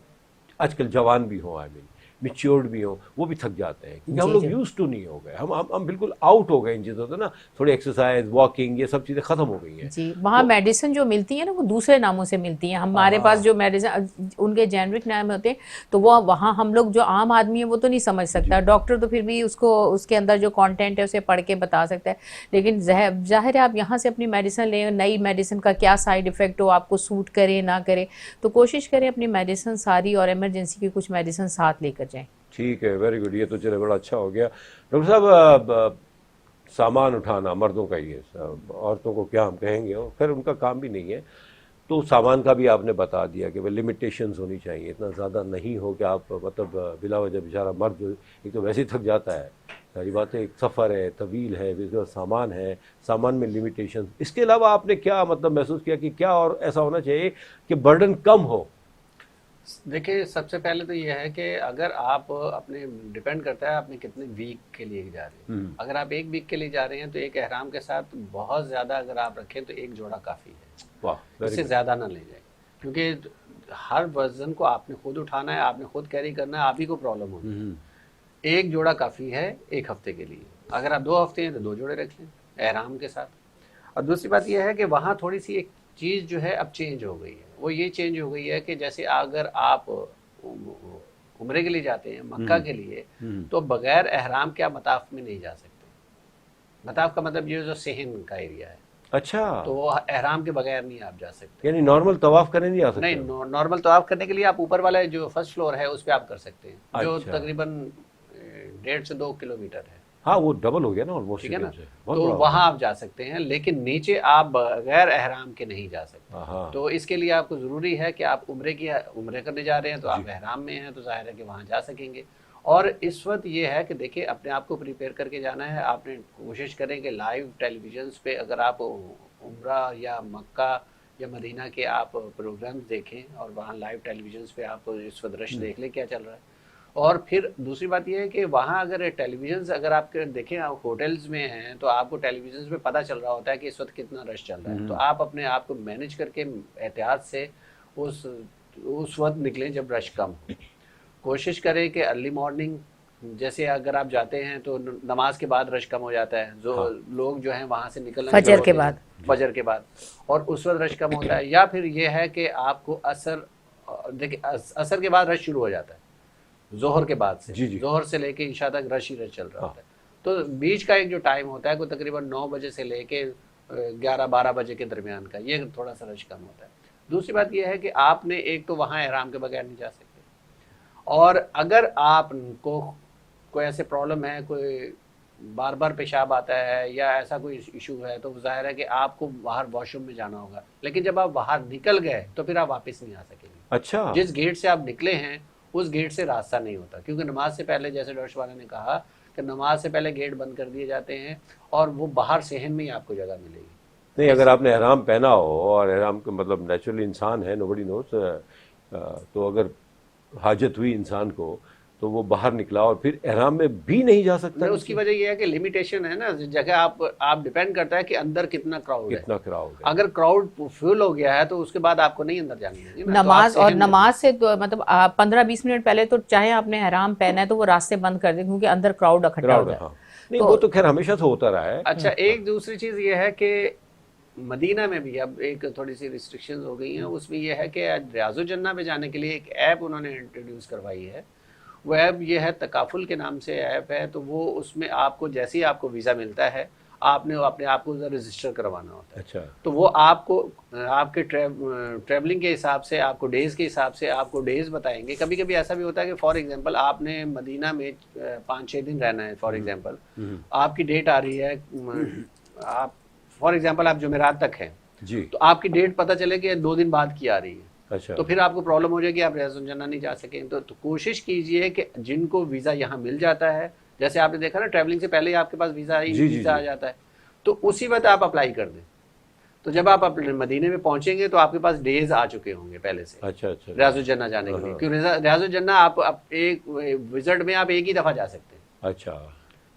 आजकल जवान भी हों, आई मीन मिच्योर्ड भी हों, वो भी थक जाते हैं, क्योंकि हम जी लोग जी यूज टू नहीं हो गए, हम बिल्कुल आउट हो गए इन चीज़ों से ना। थोड़ी एक्सरसाइज, वॉकिंग, ये सब चीज़ें ख़त्म हो गई हैं। जी। वहाँ मेडिसिन जो मिलती है ना वो दूसरे नामों से मिलती हैं, हमारे पास जो मेडिसिन उनके जेनरिक नाम होते हैं, तो वो वहाँ हम लोग जो आम आदमी है वो तो नहीं समझ सकता। डॉक्टर तो फिर भी उसको, उसके अंदर जो कंटेंट है उसे पढ़ के बता सकता है, लेकिन जाहिर है आप यहाँ से अपनी मेडिसिन लें, नई मेडिसिन का क्या साइड इफ़ेक्ट हो, आपको सूट करे ना करे, तो कोशिश करें अपनी मेडिसिन सारी और इमरजेंसी की कुछ मेडिसिन साथ लेकर जाएँ। ठीक है, वेरी गुड। ये तो चले बड़ा अच्छा हो गया। डॉक्टर साहब, सामान उठाना मर्दों का ही है, औरतों को क्या हम कहेंगे, और खैर उनका काम भी नहीं है, तो सामान का भी आपने बता दिया कि भाई लिमिटेशंस होनी चाहिए, इतना ज़्यादा नहीं हो कि आप मतलब बिला वजह बेचारा मर्द एक तो वैसे ही थक जाता है, सारी बातें, एक सफ़र है, तवील है, फिर सामान है, सामान में लिमिटेशंस। इसके अलावा आपने क्या मतलब महसूस किया कि क्या और ऐसा होना चाहिए कि बर्डन कम हो? देखिए, सबसे पहले तो ये है कि अगर आप अपने, डिपेंड करता है आपने कितने वीक के लिए जा रहे हैं। अगर आप 1 वीक के लिए जा रहे हैं तो एक एहराम के साथ बहुत ज़्यादा अगर आप रखें तो एक जोड़ा काफ़ी है, वाह, इससे ज़्यादा ना ले जाए, क्योंकि हर वजन को आपने खुद उठाना है, आपने खुद कैरी करना है, आप ही को प्रॉब्लम होगी। एक जोड़ा काफ़ी है 1 हफ्ते के लिए। अगर आप 2 हफ्ते हैं तो 2 जोड़े रख लें एहराम के साथ। और दूसरी बात यह है कि वहाँ थोड़ी सी एक चीज़ जो है अब चेंज हो गई है, वो ये चेंज हो गई है कि जैसे अगर आप उम्रे के लिए जाते हैं, मक्का के लिए, तो बगैर एहराम के आप मताफ में नहीं जा सकते। मताफ का मतलब ये जो सेहन का एरिया है, अच्छा, तो वो एहराम के बगैर नहीं आप जा सकते। यानी नॉर्मल तवाफ करने नहीं आ सकते? नहीं, नॉर्मल तवाफ करने के लिए आप ऊपर वाला जो फर्स्ट फ्लोर है उस पे आप कर सकते हैं, जो अच्छा। तकरीबन 1.5 से 2 किलोमीटर है, हाँ, वो डबल हो गया ना ऑलमोस्ट। ठीक है ना। से बहुत तो बड़ा हो वहां आप जा सकते हैं, लेकिन नीचे आप बगैर एहराम के नहीं जा सकते। गया। हाँ, तो इसके लिए आपको ज़रूरी है कि आप उम्रे करने जा रहे हैं, तो आप जी। एहराम में हैं, तो जाहिर है कि वहाँ जा सकेंगे। और इस वक्त ये है कि देखिए, अपने आप को प्रिपेयर करके जाना है। आपने कोशिश करें कि लाइव टेलीविजन पे अगर आप उम्रा या मक्का या मदीना के आप प्रोग्राम्स देखें, और वहाँ लाइव टेलीविजन पे आप इस वक्त रश देख लें क्या चल रहा है। और फिर दूसरी बात यह है कि वहाँ अगर टेलीविजन अगर आप देखें, आप होटल्स में हैं, तो आपको टेलीविजन पे पता चल रहा होता है कि इस वक्त कितना रश चल रहा है। तो आप अपने आप को मैनेज करके एहतियात से उस वक्त निकलें जब रश कम हो। कोशिश करें कि अर्ली मॉर्निंग, जैसे अगर आप जाते हैं तो नमाज के बाद रश कम हो जाता है, जो लोग जो हैं वहाँ से निकलना फजर के बाद, फजर के बाद, और उस वक्त रश कम होता है। या फिर यह है कि आपको असर, देखिए असर के बाद रश शुरू हो जाता है, जोहर के बाद से, जोहर से लेके ईशा तक रश ही रश चल रहा होता है। तो बीच का एक जो टाइम होता है वो तकरीबन 9 बजे से लेके 11-12 बजे के दरमियान का, ये थोड़ा सा रश कम होता है। दूसरी बात यह है कि आपने एक तो वहाँ एहराम के बगैर नहीं जा सकते, और अगर आपको कोई ऐसे प्रॉब्लम है, कोई बार बार पेशाब आता है या ऐसा कोई इशू है, तो जाहिर है कि आपको बाहर वॉशरूम में जाना होगा। लेकिन जब आप बाहर निकल गए तो फिर आप वापस नहीं आ सकेंगे। अच्छा, जिस गेट से आप निकले हैं उस गेट से रास्ता नहीं होता, क्योंकि नमाज से पहले, जैसे डॉक्टर शबाना ने कहा कि नमाज से पहले गेट बंद कर दिए जाते हैं, और वो बाहर सेहन में ही आपको जगह मिलेगी। नहीं, अगर आपने एहराम पहना हो, और एहराम का मतलब नेचुरली इंसान है, नोबडी नोस, तो अगर हाजत हुई इंसान को, तो वो बाहर निकला और फिर एहराम में भी नहीं जा सकता। नहीं, उसकी वजह यह है कि लिमिटेशन है ना जगह, आप डिपेंड करता है कि अंदर कितना क्राउड है। कितना क्राउड है। अगर क्राउड फुल हो गया है तो उसके बाद आपको नहीं अंदर जाने देंगे ना। नमाज, तो और नमाज से तो मतलब 15-20 मिनट पहले तो चाहे आपने एहराम पहना है तो वो रास्ते बंद कर दे, क्योंकि अंदर क्राउड इकट्ठा हो जाए। हाँ। नहीं, वो तो खैर हमेशा से होता रहा है। अच्छा, एक दूसरी चीज ये है कि मदीना में भी अब एक थोड़ी सी रिस्ट्रिक्शंस हो गई हैं। उसमें यह है कि रियाजुल जन्ना पे जाने के लिए एक ऐप उन्होंने इंट्रोड्यूस करवाई है। वो ऐप ये है, तकाफुल के नाम से ऐप है। तो वो उसमें आपको जैसे ही आपको वीज़ा मिलता है, आपने अपने आप को रजिस्टर करवाना होता है। अच्छा, तो वो आपको आपके ट्रैवलिंग के हिसाब से, आपको डेज़ के हिसाब से आपको डेज़ बताएंगे। कभी कभी ऐसा भी होता है कि फॉर एग्जांपल आपने मदीना में 5-6 दिन रहना है, फॉर एग्जांपल आपकी डेट आ रही है, आप फॉर एग्जांपल आप जुमेरात तक हैं जी, तो आपकी डेट पता चले कि 2 दिन बाद की आ रही है। अच्छा, तो फिर आपको प्रॉब्लम हो जाएगी, आप रियाजुल जन्ना नहीं जा सकें। तो कोशिश कीजिए कि जिनको वीज़ा यहाँ मिल जाता है, जैसे आपने देखा ना ट्रैवलिंग से पहले ही आपके पास वीज़ा आ जाता है, तो उसी वक्त आप अप्लाई कर दें। तो जब आप अपने मदीने में पहुंचेंगे तो आपके पास डेज आ चुके होंगे पहले से, अच्छा, अच्छा, रियाजुल जन्ना जाने के लिए। क्योंकि रियाजुल जन्ना आप एक विजिट में आप एक ही दफ़ा जा सकते हैं। अच्छा,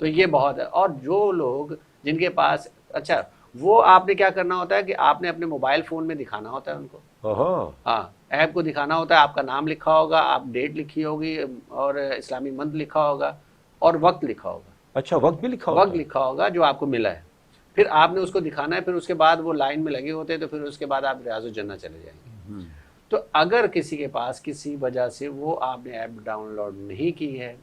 तो ये बहुत है। और जो लोग जिनके पास, अच्छा, वो आपने क्या करना होता है कि आपने अपने मोबाइल फ़ोन में दिखाना होता है उनको। हाँ, ऐप को दिखाना होता है, आपका नाम लिखा होगा, आप डेट लिखी होगी, और इस्लामी मंथ लिखा होगा, और वक्त लिखा होगा। अच्छा, वक्त भी लिखा होगा? वक्त लिखा होगा जो आपको मिला है, फिर आपने उसको दिखाना है। फिर उसके बाद वो लाइन में लगे होते हैं, तो फिर उसके बाद आप रियाजुल जन्ना चले जाएंगे। तो अगर किसी के पास किसी वजह से वो आपने ऐप डाउनलोड नहीं की है,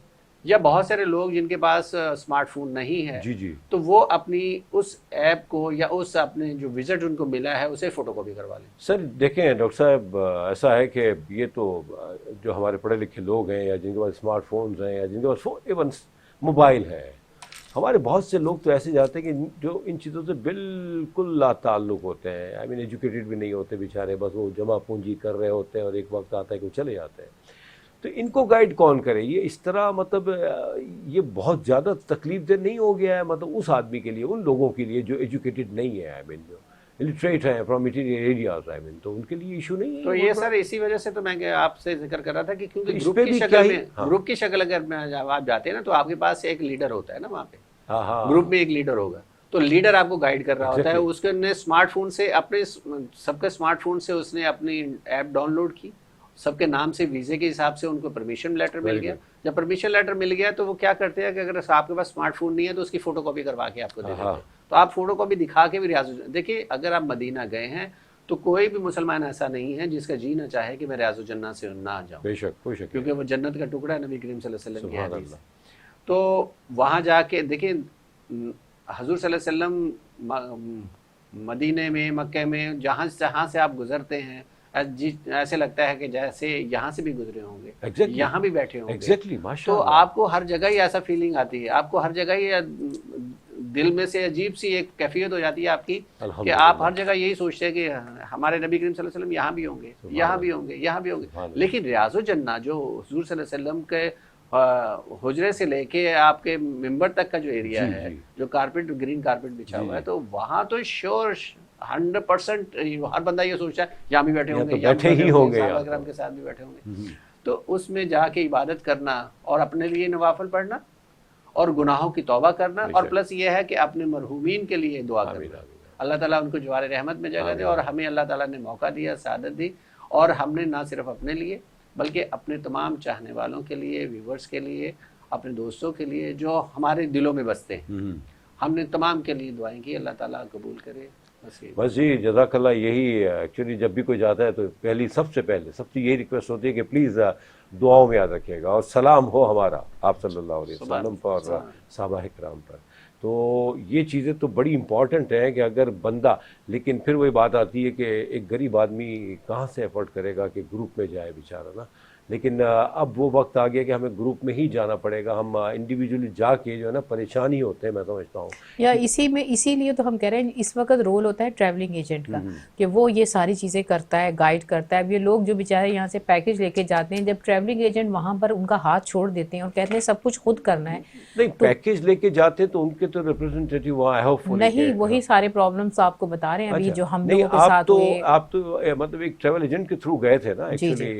या बहुत सारे लोग जिनके पास स्मार्टफोन नहीं है, जी, जी, तो वो अपनी उस ऐप को या उस अपने जो विजिट उनको मिला है उसे फोटोकॉपी करवा लें। सर देखें डॉक्टर साहब, ऐसा है कि ये तो जो हमारे पढ़े लिखे लोग हैं, या जिनके पास स्मार्टफोन्स हैं, या जिनके पास इवन मोबाइल है, हमारे बहुत से लोग तो ऐसे जाते हैं कि जो इन चीज़ों से बिल्कुल लाताल्लुक़ होते हैं। आई मीन एजुकेटेड भी नहीं होते बेचारे, बस वो जमा पूंजी कर रहे होते हैं, और एक वक्त आता है कि वो चले जाते हैं। तो इनको गाइड कौन करे? ये इस तरह मतलब ये बहुत ज़्यादा तकलीफ दे नहीं हो गया है, मतलब उस आदमी के लिए, उन लोगों के लिए जो एजुकेटेड नहीं है, आई मीन जो इलिटरेट हैं from interior areas, I mean, तो उनके लिए इशू नहीं है। तो ये सर इसी वजह से तो मैं आपसे जिक्र कर रहा था कि क्योंकि तो ग्रुप की शक्ल में, ग्रुप की शक्ल अगर आप जाते हैं ना, तो आपके पास एक लीडर होता है ना वहाँ पे। हाँ, ग्रुप में एक लीडर होगा, तो लीडर आपको गाइड कर रहा होता है। उसने स्मार्टफोन से अपने सबके स्मार्टफोन से उसने अपनी ऐप डाउनलोड की, सबके नाम से वीजे के हिसाब से उनको परमिशन लेटर मिल गया। जब परमिशन लेटर मिल गया तो वो क्या करते हैं कि अगर आपके पास स्मार्टफोन नहीं है तो उसकी फोटोकॉपी करवा के आपको दे देते हैं। तो आप फोटोकॉपी दिखा के भी रियाजुल, देखिए अगर आप मदीना गए हैं तो कोई भी मुसलमान ऐसा नहीं है जिसका जी ना चाहे कि मैं रियाजुल जन्ना से ना जाऊं। बेशक, बेशक, क्योंकि वो जन्नत का टुकड़ा है, नबी करीम सल्लल्लाहु अलैहि वसल्लम की हदीस। तो वहाँ जाके देखिए, हजूर सल्लल्लाहु अलैहि वसल्लम मदीने में, मक्के में, जहाँ से आप गुजरते हैं, ऐसे लगता है कि जैसे यहाँ से भी गुजरे होंगे, Exactly. यहाँ भी बैठे होंगे। एग्जैक्टली, तो माशाल्लाह। आपको हर जगह ही ऐसा फीलिंग आती है, आपको हर जगह ही दिल में से अजीब सी एक कैफियत हो जाती है आपकी कि आप हर जगह यही सोचते हैं कि हमारे नबी करीम सल्लल्लाहु अलैहि वसल्लम यहाँ भी होंगे, यहाँ भी होंगे, यहाँ भी होंगे। लेकिन रियाज़ुल जन्ना जो हुजूर सल्लल्लाहु अलैहि वसल्लम के हुजरे से लेके आपके मिंबर तक का जो एरिया है, जो कारपेट, ग्रीन कारपेट बिछा हुआ है, तो वहाँ तो श्योर 100% हर बंदा ये सोचता है यहाँ भी बैठे होंगे, बैठे ही होंगे, सहाबा किराम के साथ भी बैठे होंगे। तो उसमें जाके इबादत करना और अपने लिए नवाफिल पढ़ना और गुनाहों की तौबा करना, और प्लस ये है कि अपने मरहूमीन के लिए दुआ करना, अल्लाह ताला उनको जवार रहमत में जगह दे। और हमें अल्लाह ताला ने मौका दिया, सादत दी, और हमने ना सिर्फ अपने लिए बल्कि अपने तमाम चाहने वालों के लिए, व्यूवर्स के लिए, अपने दोस्तों के लिए जो हमारे दिलों में बसते हैं, हमने तमाम के लिए दुआएं की, अल्लाह ताला कबूल करे। बस जी, जज़ाकल्लाह। यही एक्चुअली जब भी कोई जाता है तो सबसे पहले सबसे यही रिक्वेस्ट होती है कि प्लीज़ दुआओं में याद रखिएगा, और सलाम हो हमारा आप सल्लल्लाहु अलैहि वसल्लम पर और सहाबा किराम पर। तो ये चीज़ें तो बड़ी इंपॉर्टेंट हैं कि अगर बंदा, लेकिन फिर वही बात आती है कि एक गरीब आदमी कहाँ से एफर्ट करेगा कि ग्रुप में जाए बेचारा ना। लेकिन अब वो वक्त आ गया कि हमें ग्रुप में ही जाना पड़ेगा, हम इंडिविजुअली जाके जो है ना परेशान ही होते हैं, मैं समझता हूँ। या इसीलिए तो हम कह रहे हैं इस वक्त रोल होता है ट्रैवलिंग एजेंट का, कि वो ये सारी चीज़ें करता है, गाइड करता है। अब ये लोग जो बेचारे यहाँ से पैकेज लेके जाते हैं, जब ट्रैवलिंग एजेंट वहाँ पर उनका हाथ छोड़ देते हैं और कहते हैं सब कुछ खुद करना है। नहीं, पैकेज लेके जाते तो उनके तो रिप्रेजेंटेटिव वहाँ नहीं, वही सारे प्रॉब्लम्स आपको बता रहे हैं अभी जो हम लोगों के साथ हुए। आप तो मतलब एक ट्रैवल एजेंट के थ्रू गए थे ना एक्चुअली,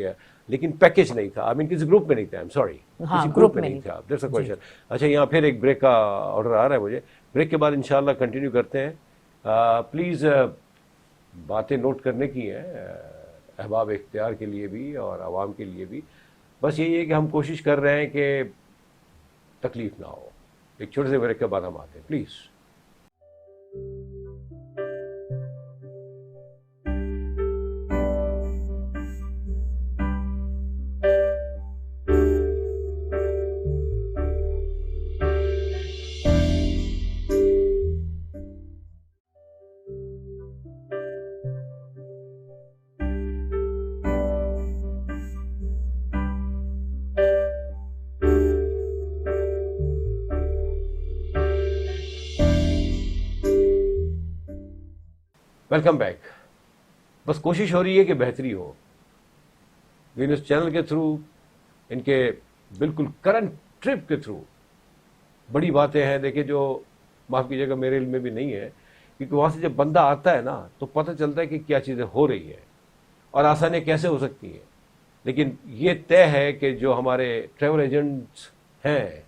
लेकिन पैकेज नहीं था। आई मीन किसी ग्रुप में नहीं था, आई एम सॉरी, किसी ग्रुप में नहीं था। That's a question. अच्छा, यहाँ फिर एक ब्रेक का ऑर्डर आ रहा है मुझे, ब्रेक के बाद इंशाल्लाह कंटिन्यू करते हैं। प्लीज़ बातें नोट करने की हैं, अहबाब इख्तियार के लिए भी और आवाम के लिए भी। बस यही है कि हम कोशिश कर रहे हैं कि तकलीफ ना हो। एक छोटे से ब्रेक के बाद हम आते हैं, प्लीज़। Welcome back. बस कोशिश हो रही है कि बेहतरी हो, लेकिन इस चैनल के थ्रू, इनके बिल्कुल करंट ट्रिप के थ्रू बड़ी बातें हैं। देखिए, जो माफ़ कीजिएगा मेरे इल्म में भी नहीं है, क्योंकि वहाँ से जब बंदा आता है ना तो पता चलता है कि क्या चीज़ें हो रही है और आसानियाँ कैसे हो सकती हैं। लेकिन ये तय है कि जो हमारे ट्रैवल एजेंट्स हैं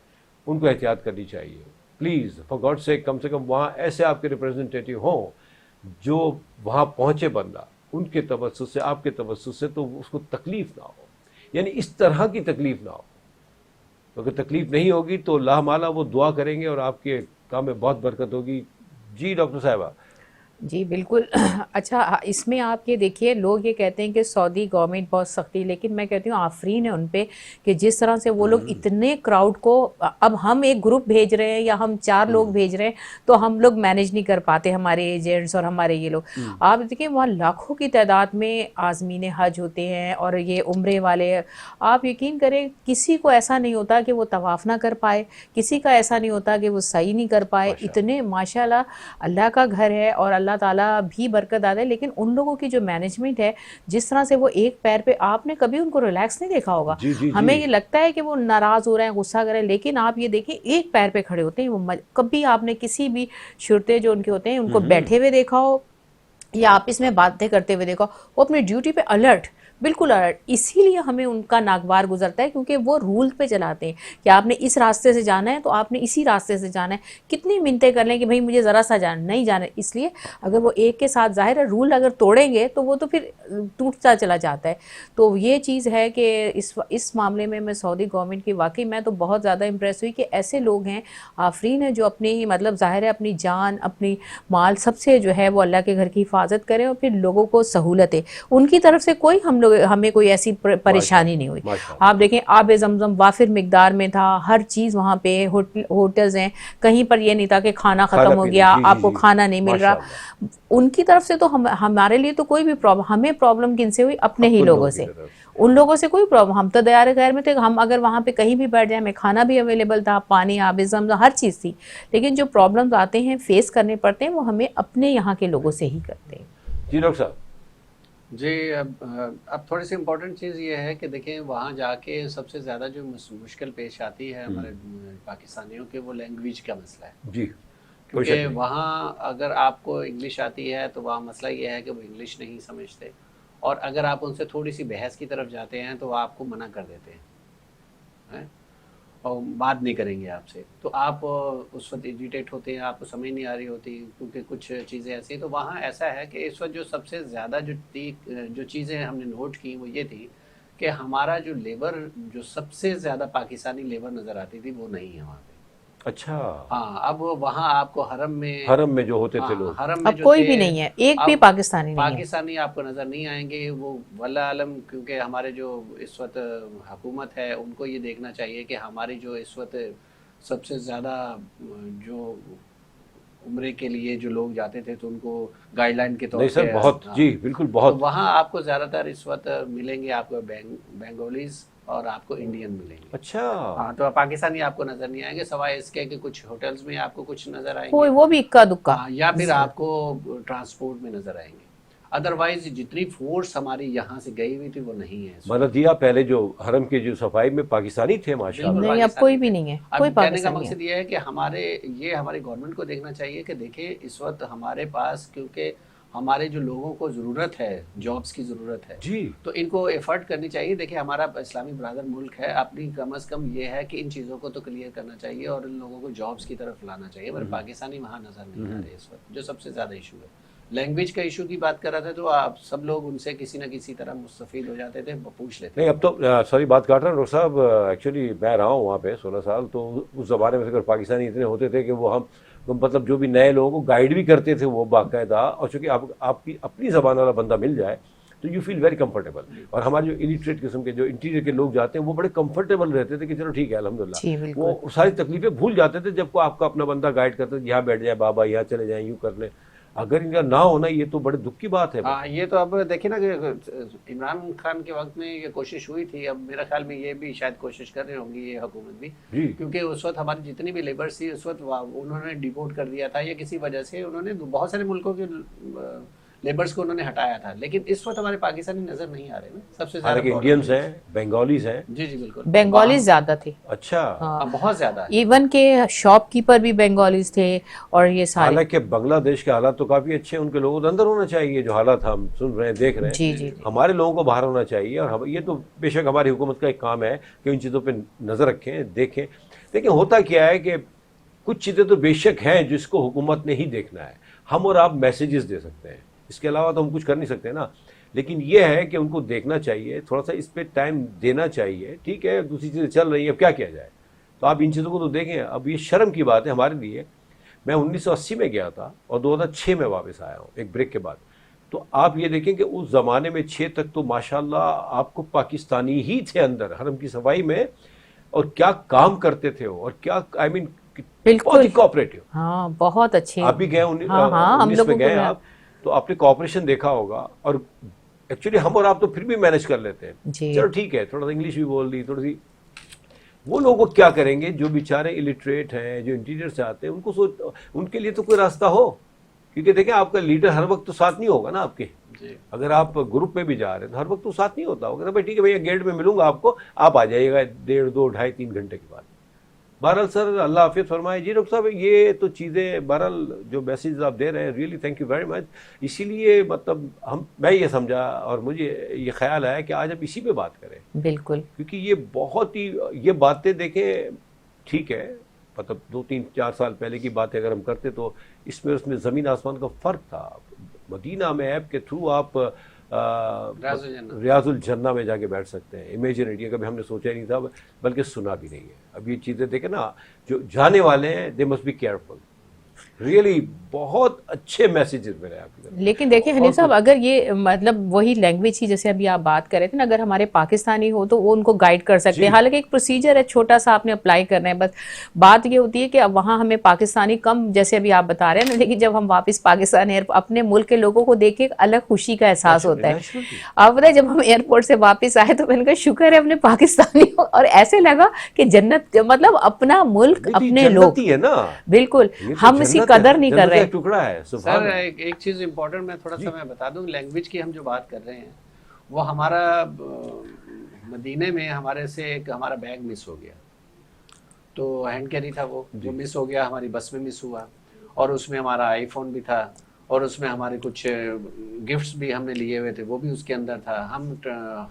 उनको एहतियात करनी चाहिए। प्लीज़ फॉर गॉड से कम वहाँ ऐसे आपके रिप्रेजेंटेटिव हों जो वहाँ पहुँचे बंदा, उनके तवज्जुह से, आपके तवज्जुह से, तो उसको तकलीफ़ ना हो, यानी इस तरह की तकलीफ़ ना हो। तो अगर तकलीफ़ नहीं होगी तो लामाला वो दुआ करेंगे और आपके काम में बहुत बरकत होगी। जी डॉक्टर साहिबा। जी बिल्कुल। अच्छा, इसमें आप ये देखिए, लोग ये कहते हैं कि सऊदी गवर्नमेंट बहुत सख्ती, लेकिन मैं कहती हूँ आफरीन है उन पे कि जिस तरह से वो लोग इतने क्राउड को, अब हम एक ग्रुप भेज रहे हैं या हम 4 लोग भेज रहे हैं तो हम लोग मैनेज नहीं कर पाते, हमारे एजेंट्स और हमारे ये लोग। आप देखिए वहाँ लाखों की तादाद में आज़मीन हज होते हैं और ये उम्रे वाले। आप यकीन करें, किसी को ऐसा नहीं होता कि वो तवाफ़ ना कर पाए, किसी का ऐसा नहीं होता कि वो सही नहीं कर पाए। इतने माशाल्लाह अल्लाह का घर है और अल्लाह ताला भी बरकत आता है। लेकिन उन लोगों की जो मैनेजमेंट है, जिस तरह से वो एक पैर पे, आपने कभी उनको रिलैक्स नहीं देखा होगा। हमें ये लगता है कि वो नाराज़ हो रहे हैं, गुस्सा कर रहे हैं, लेकिन आप ये देखिए एक पैर पे खड़े होते हैं वो। कभी आपने किसी भी शुरते जो उनके होते हैं उनको बैठे हुए देखा हो या आपस में बातें करते हुए देखा हो? वो अपनी ड्यूटी पे अलर्ट, बिल्कुल अलर्ट। इसीलिए हमें उनका नागवार गुजरता है, क्योंकि वो रूल पे चलाते हैं कि आपने इस रास्ते से जाना है तो आपने इसी रास्ते से जाना है। कितनी मिन्नतें कर लें कि भाई मुझे ज़रा सा नहीं जाना है। इसलिए अगर वो एक के साथ, ज़ाहिर है रूल अगर तोड़ेंगे तो वो तो फिर टूटता चला जाता है। तो ये चीज़ है कि इस मामले में मैं सऊदी गवर्नमेंट की, वाकई मैं तो बहुत ज़्यादा इम्प्रेस हुई कि ऐसे लोग हैं, आफरीन है, जो अपनी, मतलब ज़ाहिर है अपनी जान, अपनी माल, सबसे जो है वो अल्लाह के घर की हिफाजत करें और फिर लोगों को सहूलत है। उनकी तरफ से कोई हम लोग हमें कोई ऐसी परेशानी नहीं हुई। माशाअल्लाह। आप देखें आब ज़मज़म वाफिर मिकदार में था, हर चीज़ वहाँ पे, होटल्स हैं, कहीं पर ये नहीं था कि खाना ख़त्म हो गया, आपको खाना नहीं मिल रहा। उनकी तरफ से तो हमारे लिए तो कोई भी प्रॉब्लम, हमें प्रॉब्लम किनसे हुई? अपने ही लोगों से। उन लोगों से कोई प्रॉब्लम, हम तो दयार गैर में थे, हम अगर वहाँ पे कहीं भी बैठ जाए, हमें खाना भी अवेलेबल था, पानी, आब ज़मज़म, हर चीज़ थी। लेकिन जो प्रॉब्लम्स आते हैं, फेस करने पड़ते हैं, वो हमें अपने यहाँ के लोगों से ही करते हैं। जी डॉक्टर साहब। जी, अब थोड़ी सी इम्पोर्टेंट चीज़ ये है कि देखें वहाँ जाके सबसे ज़्यादा जो मुश्किल पेश आती है हमारे पाकिस्तानियों के, वो लैंग्वेज का मसला है जी, क्योंकि वहाँ अगर आपको इंग्लिश आती है तो वहाँ मसला ये है कि वो इंग्लिश नहीं समझते, और अगर आप उनसे थोड़ी सी बहस की तरफ जाते हैं तो वो आपको मना कर देते हैं और बात नहीं करेंगे आपसे, तो आप उस वक्त इरिटेट होते हैं, आपको समझ नहीं आ रही होती क्योंकि कुछ चीज़ें ऐसी। तो वहाँ ऐसा है कि इस वक्त जो सबसे ज़्यादा जो चीज़ें हमने नोट की वो ये थी कि हमारा जो लेबर, जो सबसे ज़्यादा पाकिस्तानी लेबर नज़र आती थी, वो नहीं है वहाँ पे। अच्छा। हाँ, अब वहाँ आपको हरम में जो होते थे लोग, हरम में अब जो कोई थे, भी नहीं है, एक भी पाकिस्तानी नहीं है। पाकिस्तानी आपको नज़र नहीं आएंगे। वो वल्लाह आलम, क्योंकि हमारे जो इस वक्त हुकूमत है उनको ये देखना चाहिए कि हमारी जो इस वक्त सबसे ज़्यादा जो उम्रे के लिए जो लोग जाते थे तो उनको गाइडलाइन के तौर नहीं सर, पे बहुत जी बिल्कुल तो बहुत। वहाँ आपको ज़्यादातर इस वक्त मिलेंगे, आपको बेंगोलीज और आपको इंडियन मिलेंगे। अच्छा। हाँ, तो पाकिस्तानी आपको नजर नहीं आएंगे, सवाए इसके कि कुछ होटल्स में आपको कुछ नजर आएंगे, कोई वो भी इक्का दुक्का। हाँ, या फिर आपको ट्रांसपोर्ट में नजर आएंगे। अदरवाइज जितनी फोर्स हमारी यहाँ से गई हुई थी वो नहीं है। मतलब जी, आप पहले जो हरम के जो सफाई में पाकिस्तानी थे माशाल्लाह। नहीं, अब कोई भी नहीं है, कोई अब कहने का पाकिस्तानी है। मकसद ये है कि हमारी गवर्नमेंट को देखना चाहिए कि देखिए इस वक्त हमारे पास, क्योंकि हमारे जो लोगों को ज़रूरत है, जॉब्स की ज़रूरत है जी, तो इनको एफर्ट करनी चाहिए। देखिए हमारा इस्लामी ब्रादर मुल्क है, अपनी कम अज़ कम ये है कि इन चीज़ों को तो क्लियर करना चाहिए और इन लोगों को जॉब्स की तरफ लाना चाहिए। मगर पाकिस्तानी वहाँ नज़र नहीं आ रहे इस वक्त, जो सबसे ज़्यादा इशू है। लैंग्वेज का इशू की बात कर रहा था तो आप सब लोग उनसे किसी न किसी तरह मुस्तफ़ीद हो जाते थे, पूछ लेते। नहीं अब तो सॉरी बात काट रहा हूँ डॉक्टर साहब, एक्चुअली मैं रहा हूँ वहाँ पे 16 साल, तो उस ज़माने में अगर पाकिस्तानी इतने होते थे कि वो हम मतलब जो भी नए लोगों को गाइड भी करते थे वो बाकायदा, और चूँकि आपकी अपनी ज़बान वाला बंदा मिल जाए तो यू फील वेरी कंफर्टेबल। और हमारे जो इलिटरेट किस्म के जो इंटीरियर के लोग जाते हैं वो बड़े कंफर्टेबल रहते थे कि चलो ठीक है जी, अल्हम्दुलिल्लाह, बिल्कुल। वो सारी तकलीफें भूल जाते थे जब को आपका अपना बंदा गाइड करता था, यहाँ बैठ जाए बाबा, यहाँ चले जाएँ, यूँ कर लें। अगर इनका ना होना ये तो बड़े दुख की बात है। हाँ, ये तो अब देखिए ना कि इमरान खान के वक्त में ये कोशिश हुई थी, अब मेरा ख्याल में ये भी शायद कोशिश कर रही होंगी ये हुकूमत भी, जी, क्योंकि उस वक्त हमारी जितनी भी लेबर्स थी उस वक्त उन्होंने डिपोर्ट कर दिया था, या किसी वजह से उन्होंने बहुत सारे मुल्कों के लेबर्स को उन्होंने हटाया था। लेकिन इस वक्त हमारे पाकिस्तानी नजर नहीं आ रहे ना, सबसे ज्यादा हालांकि इंडियंस हैं, बंगालीज हैं। जी जी बिल्कुल, बंगालीज ज्यादा थे। अच्छा। हाँ, बहुत ज्यादा है। इवन के शॉपकीपर भी बंगालीज थे और ये सारे। हालांकि बांग्लादेश के हालात तो काफी अच्छे हैं, उनके लोगों को अंदर होना चाहिए, जो हालात हम सुन रहे हैं देख रहे हैं। जी जी। हमारे लोगों को बाहर होना चाहिए, और ये तो बेशक हमारी हुकूमत का एक काम है कि उन चीज़ों पे नज़र रखें, देखें। लेकिन होता क्या है कि कुछ चीज़ें तो बेशक हैं जिसको हुकूमत ने ही देखना है, हम और आप मैसेजेस दे सकते हैं, इसके अलावा तो हम कुछ कर नहीं सकते ना। लेकिन ये है कि उनको देखना चाहिए, थोड़ा सा इस पर टाइम देना चाहिए। ठीक है, दूसरी चीज़ें चल रही हैं, अब क्या किया जाए, तो आप इन चीज़ों को तो देखें। अब ये शर्म की बात है हमारे लिए, मैं 1980 में गया था और 2006 में वापस आया हूँ एक ब्रेक के बाद। तो आप ये देखें कि उस ज़माने में 6 तक तो माशाल्लाह आपको पाकिस्तानी ही थे अंदर हरम की सफाई में, और क्या काम करते थे वो, और क्या आई मीन बहुत ही कोऑपरेटिव। हाँ, बहुत अच्छे। आप भी गए हाँ, हम 19 लोगों में गए को आप, तो आपने कॉपरेशन देखा होगा। और एक्चुअली हम और आप तो फिर भी मैनेज कर लेते हैं, जी। चलो ठीक है, थोड़ा सा इंग्लिश भी बोल दी थोड़ी सी। वो लोग क्या करेंगे जो बेचारे इलिटरेट हैं, जो इंटीरियर से आते हैं, उनके लिए तो कोई रास्ता हो, क्योंकि देखें आपका लीडर हर वक्त तो साथ नहीं होगा ना आपके। जी। अगर आप ग्रुप में भी जा रहे हैं तो हर वक्त तो साथ नहीं होता होगा, तो भाई ठीक है भैया गेट में मिलूंगा आपको, आप आ जाइएगा 1.5, 2, 2.5, 3 घंटे के बाद। बहरहाल सर, अल्लाह हाफिज़ फरमाए। जी डॉक्टर साहब, ये तो चीज़ें बहरहाल जो मैसेज आप दे रहे हैं, really thank you very much. इसीलिए मतलब मैं ये समझा और मुझे ये ख्याल आया कि आज हम इसी पे बात करें, बिल्कुल, क्योंकि ये बहुत ही, ये बातें देखें, ठीक है, मतलब 2, 3, 4 साल पहले की बातें अगर हम करते तो इसमें उसमें ज़मीन आसमान का फ़र्क था। मदीना में ऐप के थ्रू आप रियाजुल जन्ना में जाके बैठ सकते हैं। इमेजिन आइडिया कभी हमने सोचा ही नहीं था, बल्कि सुना भी नहीं है। अब ये चीज़ें देखें ना, जो जाने वाले हैं they must be careful. Really बहुत अच्छे मैसेजेस मिले आपकी तरफ। लेकिन देखिए हनीफ साहब, अगर ये मतलब वही लैंग्वेज ही जैसे अभी आप बात कर रहे थे ना, अगर हमारे पाकिस्तानी हो तो वो उनको गाइड कर सकते हैं। हालांकि एक प्रोसीजर है छोटा सा, आपने अप्लाई करना है बस। बात ये होती है कि अब वहाँ हमें पाकिस्तानी कम, जैसे अभी आप बता रहे हैं ना, लेकिन जब हम वापस पाकिस्तान अपने मुल्क के लोगों को देख के एक अलग खुशी का एहसास होता है। आप बताए, जब हम एयरपोर्ट से वापस आए तो मैंने कहा शुक्र है अपने पाकिस्तानी हो, और ऐसे लगा कि जन्नत, मतलब अपना मुल्क, अपने लोग है ना, बिल्कुल, ये तो हम इसकी जन्नत है, कदर नहीं कर जन्नत का रहे। एक टुकड़ा है। सर सुभान अल्लाह। एक चीज़ इम्पोर्टेंट मैं थोड़ा सा मैं बता दूं, लैंग्वेज की हम जो बात कर रहे हैं वो हमारा मदीने में हमारे से एक हमारा बैग मिस हो गया, तो हैंड कैरी था वो मिस हो गया, हमारी बस में मिस हुआ, और उसमें हमारा आईफोन भी था, और उसमें हमारे कुछ गिफ्ट्स भी हमने लिए हुए थे, वो भी उसके अंदर था।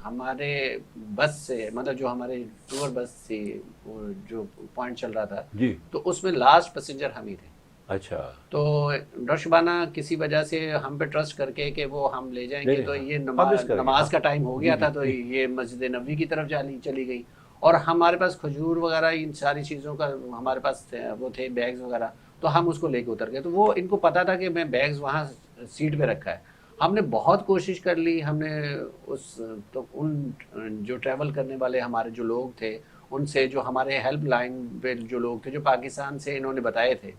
हमारे बस से, मतलब जो हमारे टूर बस थी, वो जो पॉइंट चल रहा था जी, तो उसमें लास्ट पैसेंजर हम ही थे। अच्छा, तो डॉक्टर शबाना किसी वजह से हम पे ट्रस्ट करके कि वो हम ले जाएंगे, नहीं, तो हाँ, ये वापस करेंगे, नमाज हाँ। का टाइम हो गया जी, था, तो जी। ये मस्जिद नबवी की तरफ चली गई, और हमारे पास खजूर वगैरह इन सारी चीज़ों का हमारे पास वो थे बैग्स वगैरह, तो हम उसको लेके उतर गए। तो वो इनको पता था कि मैं बैग्स वहाँ सीट पे रखा है। हमने बहुत कोशिश कर ली, हमने उस तो उन जो ट्रैवल करने वाले हमारे जो लोग थे उनसे, जो हमारे हेल्प लाइन पे जो लोग थे जो पाकिस्तान से इन्होंने बताए थे,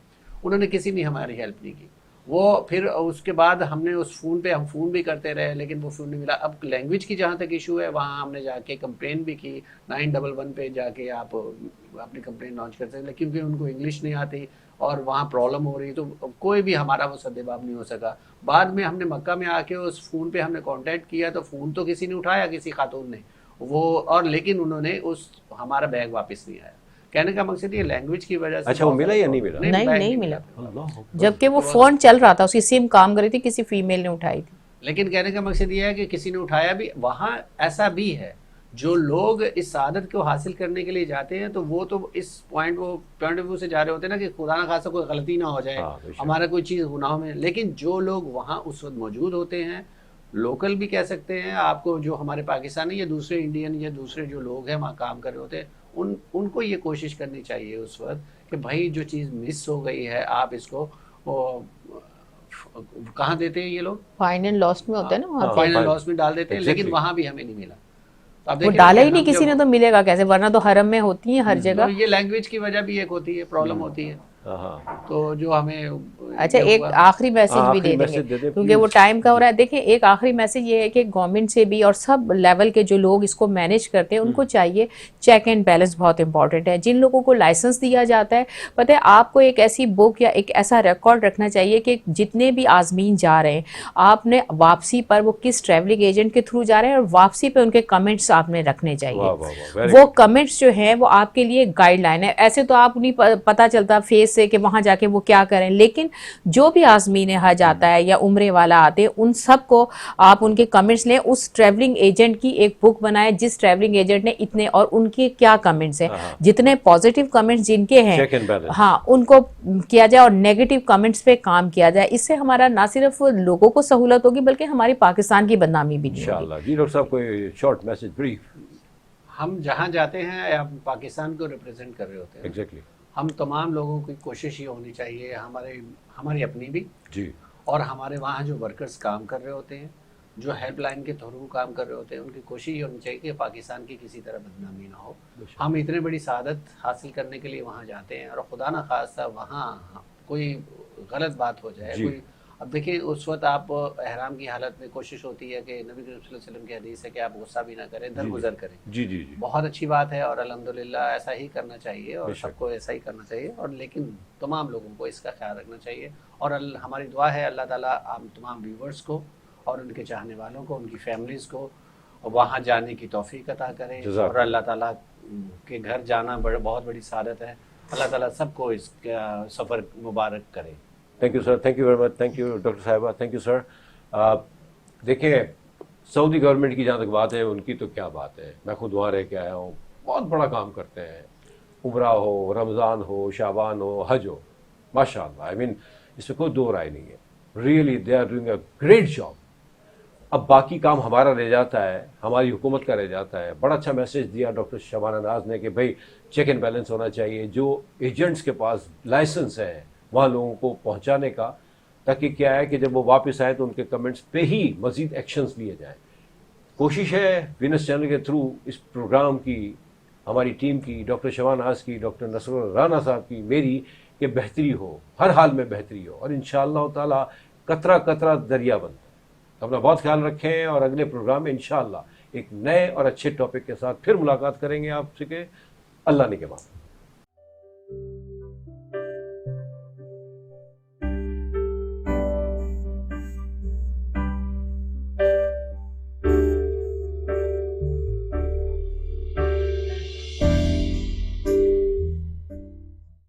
उन्होंने किसी ने हमारी हेल्प नहीं की। वो फिर उसके बाद हमने उस फ़ोन पे हम फ़ोन भी करते रहे, लेकिन वो फ़ोन नहीं मिला। अब लैंग्वेज की जहाँ तक इशू है, वहाँ हमने जाके कंप्लेन भी की, 911 पे जाके आप अपनी कंप्लेन लॉन्च कर सकते, क्योंकि उनको इंग्लिश नहीं आती और वहाँ प्रॉब्लम हो रही, तो कोई भी हमारा वो सद्देबाब नहीं हो सका। बाद में हमने मक्का में आके उस फ़ोन पे हमने कांटेक्ट किया, तो फ़ोन तो किसी ने उठाया, किसी खातून ने वो, और लेकिन उन्होंने उस हमारा बैग वापस नहीं आया। कहने का मकसद ये लैंग्वेज की वजह से। अच्छा, वो मिला या नहीं मिला? नहीं, बैग नहीं मिला। अल्लाह। जबकि वो फोन चल रहा था, उसकी सिम काम कर रही थी, किसी फीमेल ने उठाई थी। लेकिन कहने का मकसद ये है कि किसी ने उठाया भी। वहाँ ऐसा भी है, जो लोग इस सादत को हासिल करने के लिए जाते हैं, तो वो तो इस पॉइंट ऑफ व्यू से जा रहे होते हैं ना कि खुदा ना खासा कोई गलती ना हो जाए, बेशक। हमारा कोई चीज़ गुनाह में। लेकिन जो लोग वहाँ उस वक्त मौजूद होते हैं, लोकल भी कह सकते हैं आपको, जो हमारे पाकिस्तानी या दूसरे इंडियन या दूसरे जो लोग हैं वहाँ काम कर रहे होते हैं, उनको ये कोशिश करनी चाहिए उस वक्त कि भाई जो चीज़ मिस हो गई है, आप इसको कहाँ देते हैं ये लोग, फाइन एंड लॉस में होता है ना वहाँ पे। फाइनल लॉस में डाल देते हैं, लेकिन Exactly. वहाँ भी हमें नहीं मिला। तो आप वो देखिए डाला कि ही नहीं हम किसी ने, जब- तो मिलेगा कैसे, वरना तो हरम में होती है हर तो जगह। ये लैंग्वेज की वजह भी एक होती है, प्रॉब्लम होती है। हाँ, तो जो हमें अच्छा, ये एक हुआ- आखिरी मैसेज भी आखिरी दे मैसेज देंगे दे दें, क्योंकि वो प्लीज। टाइम का हो रहा है। देखिए, एक आखिरी मैसेज ये है कि गवर्नमेंट से भी और सब लेवल के जो लोग इसको मैनेज करते हैं उनको चाहिए, चेक एंड बैलेंस बहुत इंपॉर्टेंट है। जिन लोगों को लाइसेंस दिया जाता है, पता है आपको एक ऐसी बुक या एक ऐसा रिकॉर्ड रखना चाहिए कि जितने भी आजमीन जा रहे हैं, आपने वापसी पर वो किस ट्रैवलिंग एजेंट के थ्रू जा रहे हैं और वापसी पे उनके कमेंट्स आपने रखने वाह चाहिए। वाह वाह, very वो good. कमेंट्स जो हैं वो आपके लिए गाइडलाइन है। ऐसे तो आप नहीं पता चलता फेस से कि वहां जाके वो क्या करें, लेकिन जो भी आज़मीन हज आता है या उम्रे वाला आते हैं, उन सबको आप उनके कमेंट्स लें। उस ट्रैवलिंग एजेंट की एक बुक बनाए, जिस ट्रैवलिंग एजेंट ने इतने, और उनके क्या कमेंट्स हैं, हाँ। जितने पॉजिटिव कमेंट्स जिनके हैं, Check and balance. हाँ, उनको किया जाए और नेगेटिव कमेंट्स पे काम किया जाए। इससे हमारा ना सिर्फ लोगों को सहूलत होगी बल्कि हमारी पाकिस्तान की बदनामी भी नहीं होगी। इंशाल्लाह। जी डॉक्टर साहब, कोई शॉर्ट मैसेज, ब्रीफ। हम जहाँ जाते हैं, आप पाकिस्तान को रिप्रेजेंट कर रहे होते हैं। एग्जैक्टली। हम तमाम लोगों की कोशिश ये होनी चाहिए, हमारी अपनी भी, जी, और हमारे वहाँ जो वर्कर्स काम कर रहे होते हैं, जो हेल्पलाइन के थ्रू काम कर रहे होते हैं, उनकी कोशिश ये होनी चाहिए कि पाकिस्तान की किसी तरह बदनामी ना हो। हम इतने बड़ी सादत हासिल करने के लिए वहाँ जाते हैं, और खुदा ना खास्ता वहाँ कोई गलत बात हो जाए, जी। कोई, अब देखिए उस वक्त आप एहराम की हालत में कोशिश होती है कि नबी करीम सल्लल्लाहु अलैहि वसल्लम की हदीस है कि आप गुस्सा भी ना करें, दरगुजर करें। जी जी जी, बहुत अच्छी बात है, और अल्हम्दुलिल्लाह ऐसा ही करना चाहिए, और बेशक। सबको ऐसा ही करना चाहिए, और लेकिन तमाम लोगों को इसका ख्याल रखना चाहिए। और हमारी दुआ है अल्लाह ताला हम तमाम व्यूवर्स को और उनके चाहने वालों को, उनकी फैमिलीज़ को वहाँ जाने की तौफीक अता करे, जज़ाक। और अल्लाह ताला के घर जाना बहुत बड़ी सादत है। अल्लाह ताला सबको इसका सफ़र मुबारक करे। Thank you sir, thank you very much, thank you doctor साहिबा, थैंक यू सर। देखिए, सऊदी गवर्नमेंट की जहाँ तक बात है, उनकी तो क्या बात है, मैं खुद वहाँ रह के आया हूँ, बहुत बड़ा काम करते हैं। उम्रा हो, रमज़ान हो, शाबान हो, हज हो, माशाअल्लाह, आई मीन इसमें कोई दो राय नहीं है। Really they are doing a great job. अब बाकी काम हमारा रह जाता है, हमारी हुकूमत का रह जाता है। बड़ा अच्छा मैसेज दिया डॉक्टर शबाना नाज ने कि भाई चेक एंड बैलेंस होना चाहिए। जो एजेंट्स के पास लाइसेंस है वहाँ लोगों को पहुँचाने का, ताकि क्या है कि जब वो वापस आए तो उनके कमेंट्स पे ही मज़ीद एक्शंस लिए जाएँ। कोशिश है विनस चैनल के थ्रू इस प्रोग्राम की, हमारी टीम की, डॉक्टर शबानाज की, डॉक्टर नसरुल्लाह राना साहब की, मेरी, कि बेहतरी हो, हर हाल में बेहतरी हो, और इंशाअल्लाह ताला कतरा कतरा दरिया बनता है। अपना बहुत ख्याल रखें, और अगले प्रोग्राम में इंशाअल्लाह एक नए और अच्छे टॉपिक के साथ फिर मुलाकात करेंगे आपसे के। अल्लाह ने के बाद।